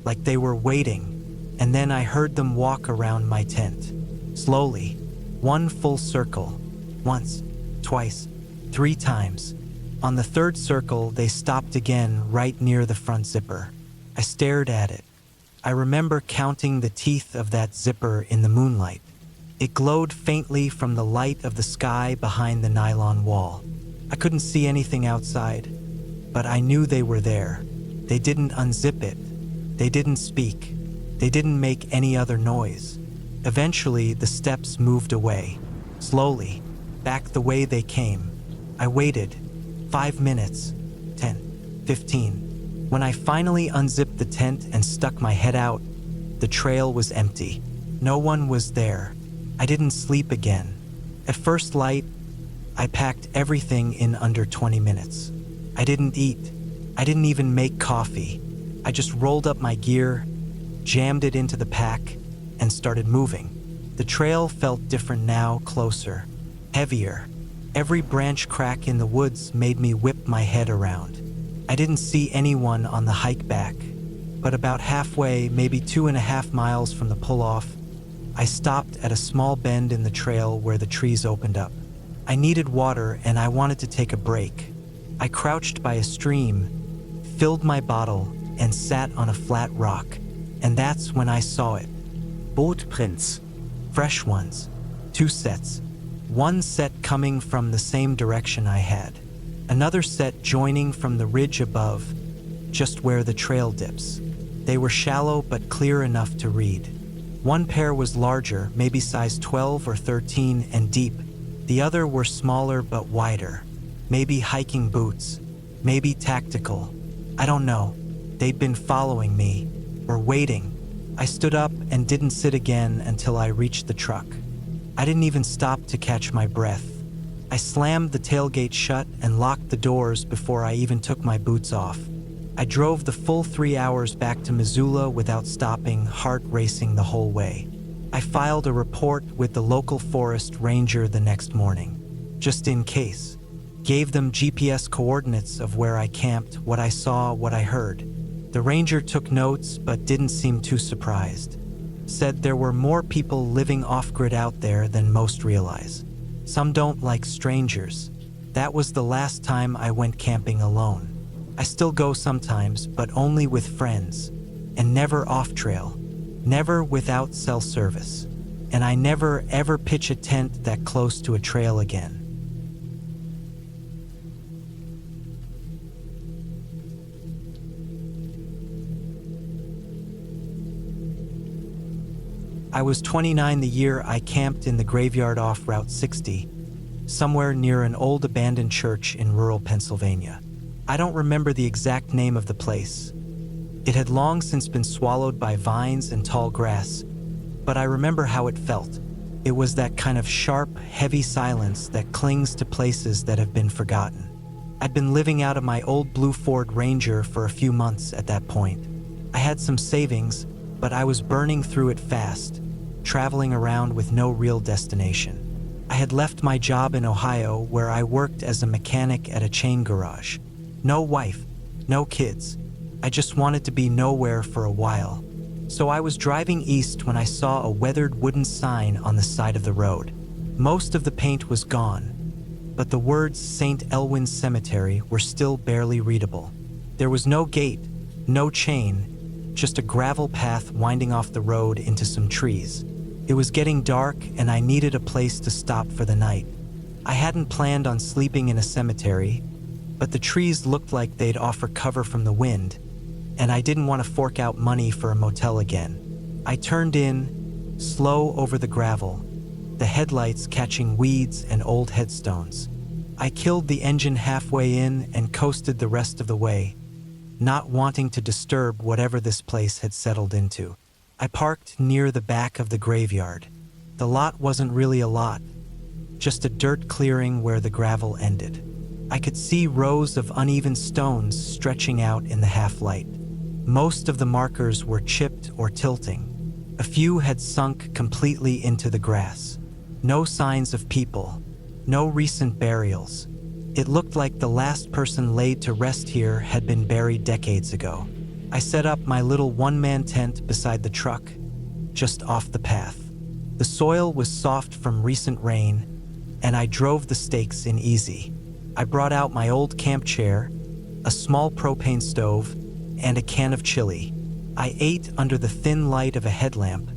[SPEAKER 1] Like they were waiting. And then I heard them walk around my tent. Slowly. One full circle. Once. Twice. 3 times. On the 3rd circle, they stopped again right near the front zipper. I stared at it. I remember counting the teeth of that zipper in the moonlight. It glowed faintly from the light of the sky behind the nylon wall. I couldn't see anything outside, but I knew they were there. They didn't unzip it. They didn't speak. They didn't make any other noise. Eventually, the steps moved away, slowly, back the way they came. I waited. 5 minutes, 10, 15. When I finally unzipped the tent and stuck my head out, the trail was empty. No one was there. I didn't sleep again. At first light, I packed everything in under 20 minutes. I didn't eat. I didn't even make coffee. I just rolled up my gear, jammed it into the pack, and started moving. The trail felt different now, closer, heavier. Every branch crack in the woods made me whip my head around. I didn't see anyone on the hike back, but about halfway, maybe 2.5 miles from the pull-off, I stopped at a small bend in the trail where the trees opened up. I needed water and I wanted to take a break. I crouched by a stream, filled my bottle, and sat on a flat rock. And that's when I saw it.
[SPEAKER 2] Bootprints.
[SPEAKER 1] Fresh ones. 2 sets. One set coming from the same direction I had. Another set joining from the ridge above, just where the trail dips. They were shallow but clear enough to read. One pair was larger, maybe size 12 or 13, and deep. The other were smaller but wider. Maybe hiking boots. Maybe tactical. I don't know. They'd been following me, or waiting. I stood up and didn't sit again until I reached the truck. I didn't even stop to catch my breath. I slammed the tailgate shut and locked the doors before I even took my boots off. I drove the full 3 hours back to Missoula without stopping, heart racing the whole way. I filed a report with the local forest ranger the next morning, just in case. Gave them GPS coordinates of where I camped, what I saw, what I heard. The ranger took notes but didn't seem too surprised. Said there were more people living off-grid out there than most realize. Some don't like strangers. That was the last time I went camping alone. I still go sometimes, but only with friends. And never off-trail. Never without cell service. And I never ever pitch a tent that close to a trail again. I was 29 the year I camped in the graveyard off Route 60, somewhere near an old abandoned church in rural Pennsylvania. I don't remember the exact name of the place. It had long since been swallowed by vines and tall grass, but I remember how it felt. It was that kind of sharp, heavy silence that clings to places that have been forgotten. I'd been living out of my old blue Ford Ranger for a few months at that point. I had some savings, but I was burning through it fast, traveling around with no real destination. I had left my job in Ohio where I worked as a mechanic at a chain garage. No wife, no kids. I just wanted to be nowhere for a while. So I was driving east when I saw a weathered wooden sign on the side of the road. Most of the paint was gone, but the words St. Elwyn's Cemetery were still barely readable. There was no gate, no chain, just a gravel path winding off the road into some trees. It was getting dark and I needed a place to stop for the night. I hadn't planned on sleeping in a cemetery, but the trees looked like they'd offer cover from the wind, and I didn't want to fork out money for a motel again. I turned in, slow over the gravel, the headlights catching weeds and old headstones. I killed the engine halfway in and coasted the rest of the way, not wanting to disturb whatever this place had settled into. I parked near the back of the graveyard. The lot wasn't really a lot, just a dirt clearing where the gravel ended. I could see rows of uneven stones stretching out in the half-light. Most of the markers were chipped or tilting. A few had sunk completely into the grass. No signs of people, no recent burials. It looked like the last person laid to rest here had been buried decades ago. I set up my little one-man tent beside the truck, just off the path. The soil was soft from recent rain, and I drove the stakes in easy. I brought out my old camp chair, a small propane stove, and a can of chili. I ate under the thin light of a headlamp,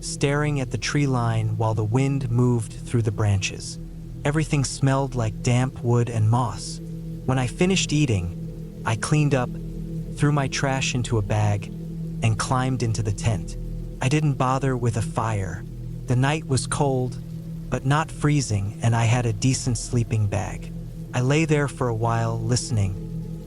[SPEAKER 1] staring at the tree line while the wind moved through the branches. Everything smelled like damp wood and moss. When I finished eating, I cleaned up, threw my trash into a bag, and climbed into the tent. I didn't bother with a fire. The night was cold, but not freezing, and I had a decent sleeping bag. I lay there for a while listening,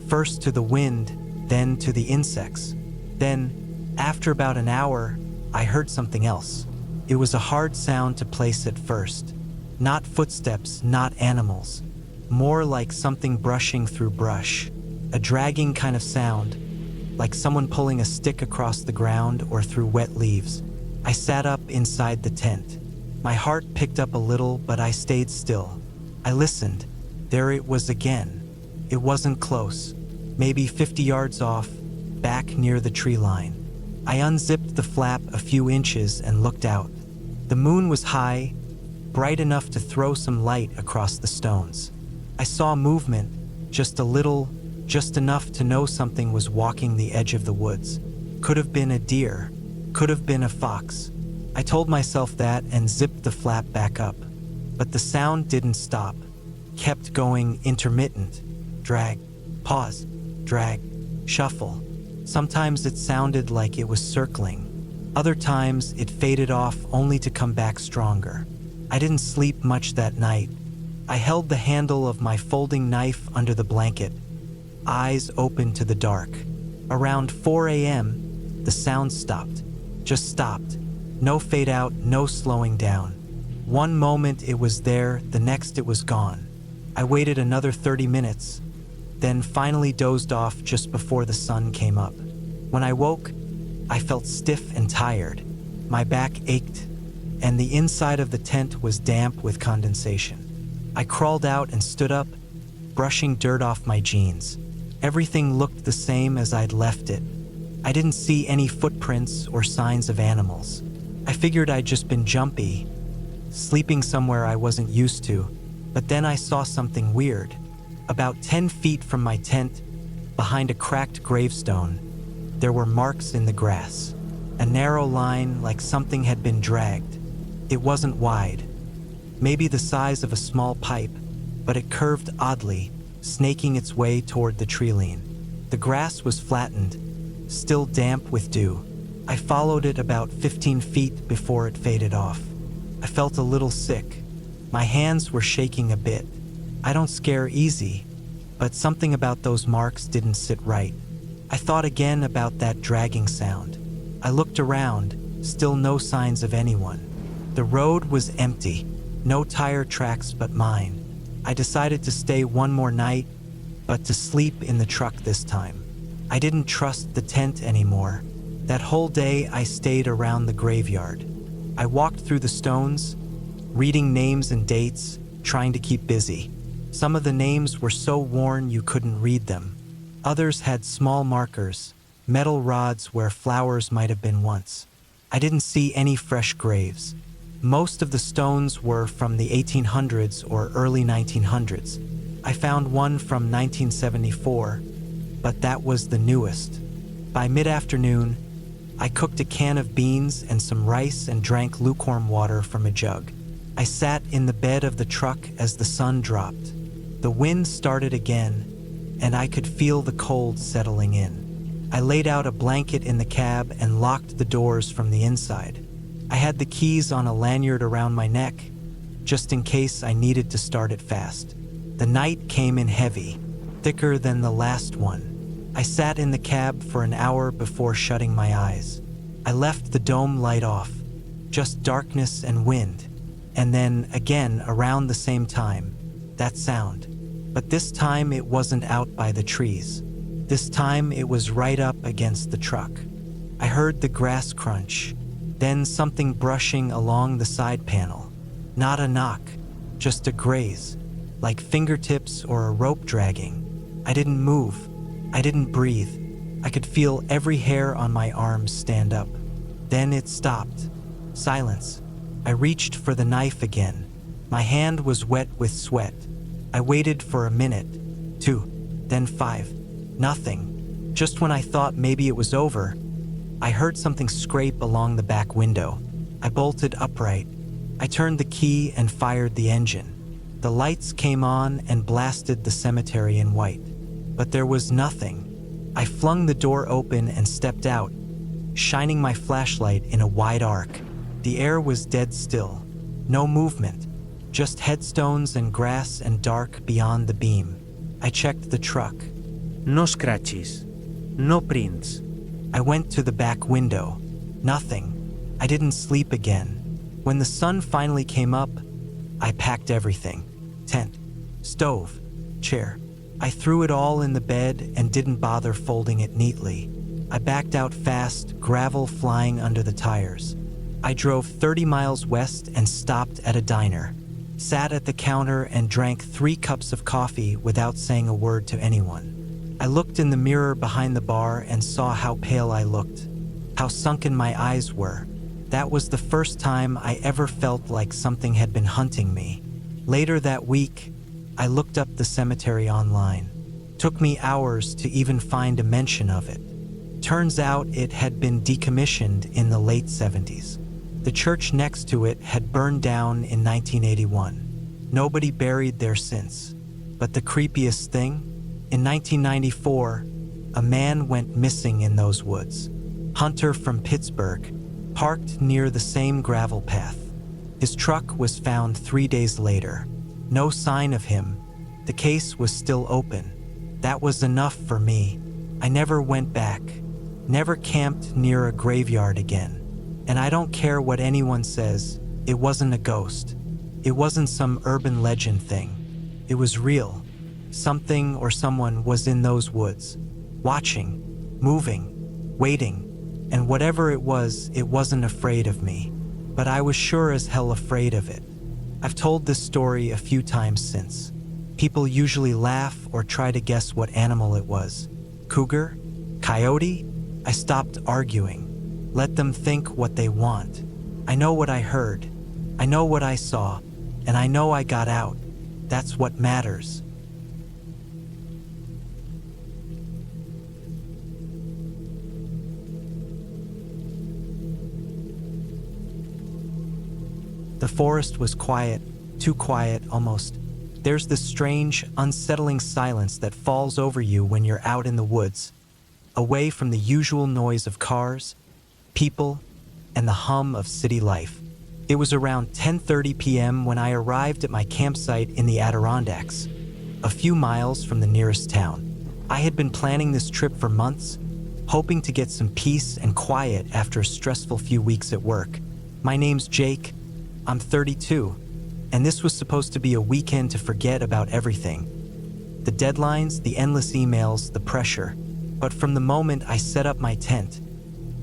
[SPEAKER 1] first to the wind, then to the insects. Then, after about an hour, I heard something else. It was a hard sound to place at first. Not footsteps, not animals. More like something brushing through brush. A dragging kind of sound, like someone pulling a stick across the ground or through wet leaves. I sat up inside the tent. My heart picked up a little, but I stayed still. I listened. There it was again. It wasn't close, maybe 50 yards off, back near the tree line. I unzipped the flap a few inches and looked out. The moon was high, bright enough to throw some light across the stones. I saw movement, just a little, just enough to know something was walking the edge of the woods. Could have been a deer, could have been a fox. I told myself that and zipped the flap back up. But the sound didn't stop, kept going, intermittent. Drag, pause, drag, shuffle. Sometimes it sounded like it was circling. Other times it faded off only to come back stronger. I didn't sleep much that night. I held the handle of my folding knife under the blanket, eyes open to the dark. Around 4 a.m., the sound stopped. Just stopped. No fade out, no slowing down. One moment it was there, the next it was gone. I waited another 30 minutes, then finally dozed off just before the sun came up. When I woke, I felt stiff and tired. My back ached, and the inside of the tent was damp with condensation. I crawled out and stood up, brushing dirt off my jeans. Everything looked the same as I'd left it. I didn't see any footprints or signs of animals. I figured I'd just been jumpy, sleeping somewhere I wasn't used to, but then I saw something weird. About 10 feet from my tent, behind a cracked gravestone, there were marks in the grass. A narrow line like something had been dragged. It wasn't wide, maybe the size of a small pipe, but it curved oddly, snaking its way toward the tree-line. The grass was flattened, still damp with dew. I followed it about 15 feet before it faded off. I felt a little sick. My hands were shaking a bit. I don't scare easy, but something about those marks didn't sit right. I thought again about that dragging sound. I looked around, still no signs of anyone. The road was empty, no tire tracks but mine. I decided to stay one more night, but to sleep in the truck this time. I didn't trust the tent anymore. That whole day I stayed around the graveyard. I walked through the stones, reading names and dates, trying to keep busy. Some of the names were so worn you couldn't read them. Others had small markers, metal rods where flowers might have been once. I didn't see any fresh graves. Most of the stones were from the 1800s or early 1900s. I found one from 1974, but that was the newest. By mid-afternoon, I cooked a can of beans and some rice and drank lukewarm water from a jug. I sat in the bed of the truck as the sun dropped. The wind started again, and I could feel the cold settling in. I laid out a blanket in the cab and locked the doors from the inside. I had the keys on a lanyard around my neck, just in case I needed to start it fast. The night came in heavy, thicker than the last one. I sat in the cab for an hour before shutting my eyes. I left the dome light off, just darkness and wind. And then, again, around the same time, that sound. But this time it wasn't out by the trees. This time it was right up against the truck. I heard the grass crunch, then something brushing along the side panel. Not a knock, just a graze, like fingertips or a rope dragging. I didn't move. I didn't breathe. I could feel every hair on my arms stand up. Then it stopped. Silence. I reached for the knife again. My hand was wet with sweat. I waited for a minute, 2, then 5. Nothing. Just when I thought maybe it was over, I heard something scrape along the back window. I bolted upright. I turned the key and fired the engine. The lights came on and blasted the cemetery in white. But there was nothing. I flung the door open and stepped out, shining my flashlight in a wide arc. The air was dead still. No movement. Just headstones and grass and dark beyond the beam. I checked the truck.
[SPEAKER 2] No scratches. No prints.
[SPEAKER 1] I went to the back window. Nothing. I didn't sleep again. When the sun finally came up, I packed everything. Tent, stove, chair. I threw it all in the bed and didn't bother folding it neatly. I backed out fast, gravel flying under the tires. I drove 30 miles west and stopped at a diner. Sat at the counter and drank 3 cups of coffee without saying a word to anyone. I looked in the mirror behind the bar and saw how pale I looked, how sunken my eyes were. That was the first time I ever felt like something had been hunting me. Later that week, I looked up the cemetery online. Took me hours to even find a mention of it. Turns out it had been decommissioned in the late 70s. The church next to it had burned down in 1981. Nobody buried there since. But the creepiest thing? In 1994, a man went missing in those woods. Hunter from Pittsburgh, parked near the same gravel path. His truck was found 3 days later. No sign of him. The case was still open. That was enough for me. I never went back. Never camped near a graveyard again. And I don't care what anyone says, it wasn't a ghost. It wasn't some urban legend thing. It was real. Something or someone was in those woods, watching, moving, waiting, and whatever it wasn't afraid of me. But I was sure as hell afraid of it. I've told this story a few times since. People usually laugh or try to guess what animal it was. Cougar? Coyote? I stopped arguing. Let them think what they want. I know what I heard. I know what I saw. And I know I got out. That's what matters. The forest was quiet, too quiet almost. There's this strange, unsettling silence that falls over you when you're out in the woods, away from the usual noise of cars, people, and the hum of city life. It was around 10:30 p.m. when I arrived at my campsite in the Adirondacks, a few miles from the nearest town. I had been planning this trip for months, hoping to get some peace and quiet after a stressful few weeks at work. My name's Jake. I'm 32, and this was supposed to be a weekend to forget about everything. The deadlines, the endless emails, the pressure. But from the moment I set up my tent,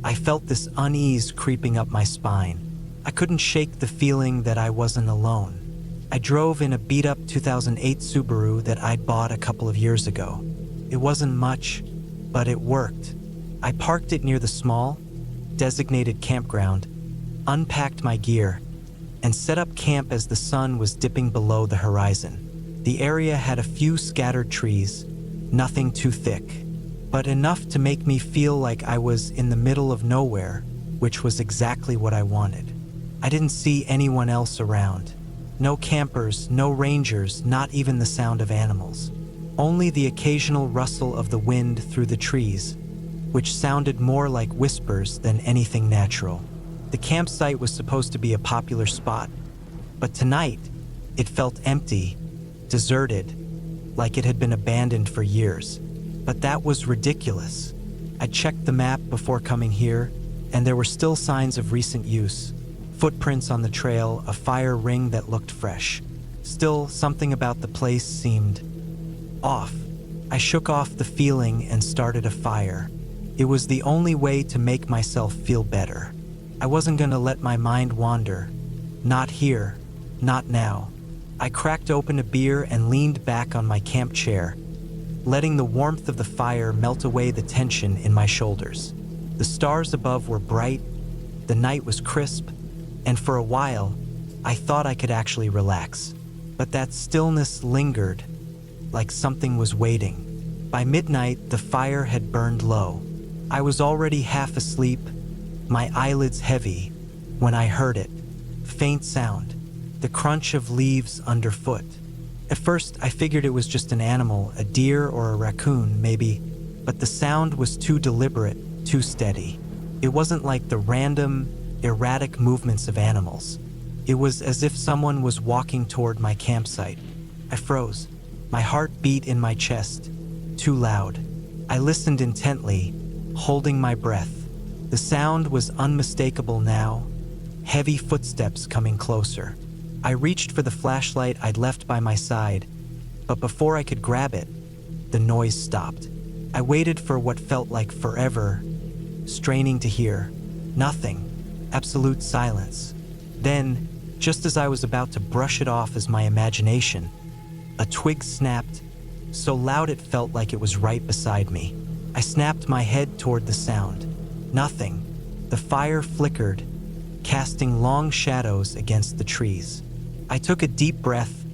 [SPEAKER 1] I felt this unease creeping up my spine. I couldn't shake the feeling that I wasn't alone. I drove in a beat-up 2008 Subaru that I'd bought a couple of years ago. It wasn't much, but it worked. I parked it near the small, designated campground, unpacked my gear, and set up camp as the sun was dipping below the horizon. The area had a few scattered trees, nothing too thick, but enough to make me feel like I was in the middle of nowhere, which was exactly what I wanted. I didn't see anyone else around. No campers, no rangers, not even the sound of animals. Only the occasional rustle of the wind through the trees, which sounded more like whispers than anything natural. The campsite was supposed to be a popular spot, but tonight it felt empty, deserted, like it had been abandoned for years. But that was ridiculous. I checked the map before coming here, and there were still signs of recent use. Footprints on the trail, a fire ring that looked fresh. Still, something about the place seemed off. I shook off the feeling and started a fire. It was the only way to make myself feel better. I wasn't gonna let my mind wander. Not here, not now. I cracked open a beer and leaned back on my camp chair, letting the warmth of the fire melt away the tension in my shoulders. The stars above were bright, the night was crisp, and for a while, I thought I could actually relax. But that stillness lingered, like something was waiting. By midnight, the fire had burned low. I was already half asleep, my eyelids heavy, when I heard it. Faint sound, the crunch of leaves underfoot. At first, I figured it was just an animal, a deer or a raccoon, maybe, but the sound was too deliberate, too steady. It wasn't like the random, erratic movements of animals. It was as if someone was walking toward my campsite. I froze. My heart beat in my chest, too loud. I listened intently, holding my breath. The sound was unmistakable now, heavy footsteps coming closer. I reached for the flashlight I'd left by my side, but before I could grab it, the noise stopped. I waited for what felt like forever, straining to hear. Nothing. Absolute silence. Then, just as I was about to brush it off as my imagination, a twig snapped, so loud it felt like it was right beside me. I snapped my head toward the sound. Nothing. The fire flickered, casting long shadows against the trees. I took a deep breath,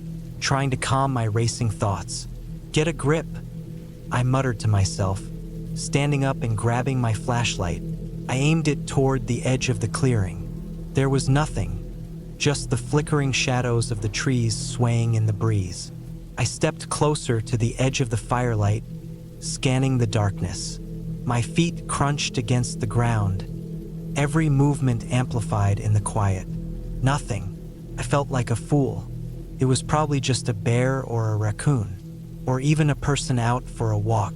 [SPEAKER 1] trying to calm my racing thoughts. Get a grip, I muttered to myself, standing up and grabbing my flashlight. I aimed it toward the edge of the clearing. There was nothing, just the flickering shadows of the trees swaying in the breeze. I stepped closer to the edge of the firelight, scanning the darkness. My feet crunched against the ground, every movement amplified in the quiet. Nothing. I felt like a fool. It was probably just a bear or a raccoon, or even a person out for a walk.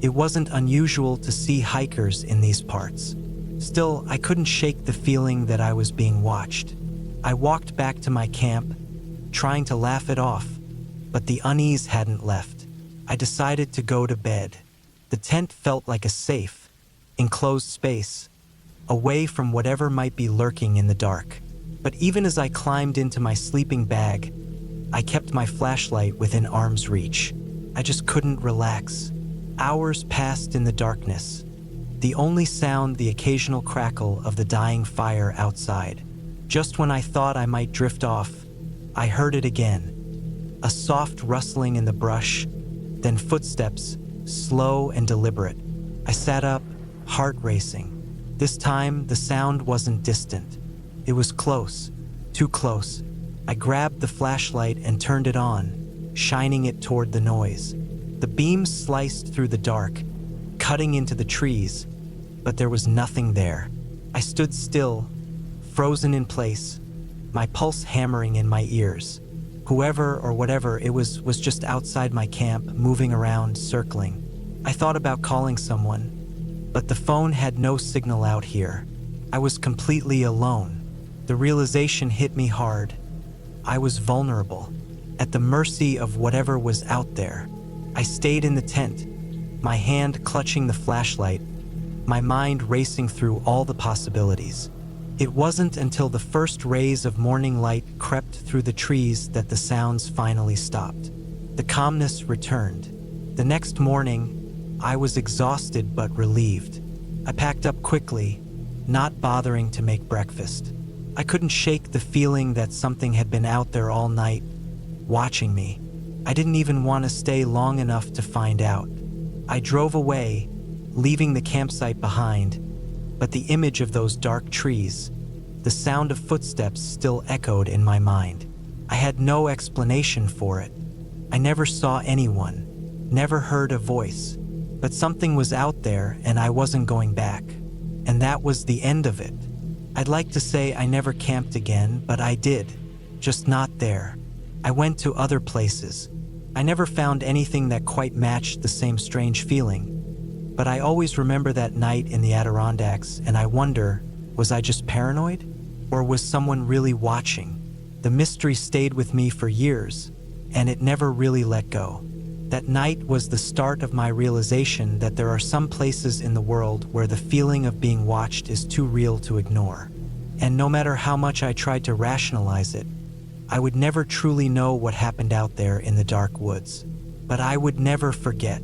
[SPEAKER 1] It wasn't unusual to see hikers in these parts. Still, I couldn't shake the feeling that I was being watched. I walked back to my camp, trying to laugh it off, but the unease hadn't left. I decided to go to bed. The tent felt like a safe, enclosed space, away from whatever might be lurking in the dark. But even as I climbed into my sleeping bag, I kept my flashlight within arm's reach. I just couldn't relax. Hours passed in the darkness, the only sound the occasional crackle of the dying fire outside. Just when I thought I might drift off, I heard it again. A soft rustling in the brush, then footsteps, slow and deliberate. I sat up, heart racing. This time, the sound wasn't distant. It was close, too close. I grabbed the flashlight and turned it on, shining it toward the noise. The beam sliced through the dark, cutting into the trees, but there was nothing there. I stood still, frozen in place, my pulse hammering in my ears. Whoever or whatever it was just outside my camp, moving around, circling. I thought about calling someone, but the phone had no signal out here. I was completely alone. The realization hit me hard. I was vulnerable, at the mercy of whatever was out there. I stayed in the tent, my hand clutching the flashlight, my mind racing through all the possibilities. It wasn't until the first rays of morning light crept through the trees that the sounds finally stopped. The calmness returned. The next morning, I was exhausted but relieved. I packed up quickly, not bothering to make breakfast. I couldn't shake the feeling that something had been out there all night, watching me. I didn't even want to stay long enough to find out. I drove away, leaving the campsite behind, but the image of those dark trees, the sound of footsteps still echoed in my mind. I had no explanation for it. I never saw anyone, never heard a voice, but something was out there and I wasn't going back. And that was the end of it. I'd like to say I never camped again, but I did, just not there. I went to other places. I never found anything that quite matched the same strange feeling. But I always remember that night in the Adirondacks, and I wonder, was I just paranoid? Or was someone really watching? The mystery stayed with me for years, and it never really let go. That night was the start of my realization that there are some places in the world where the feeling of being watched is too real to ignore. And no matter how much I tried to rationalize it, I would never truly know what happened out there in the dark woods. But I would never forget.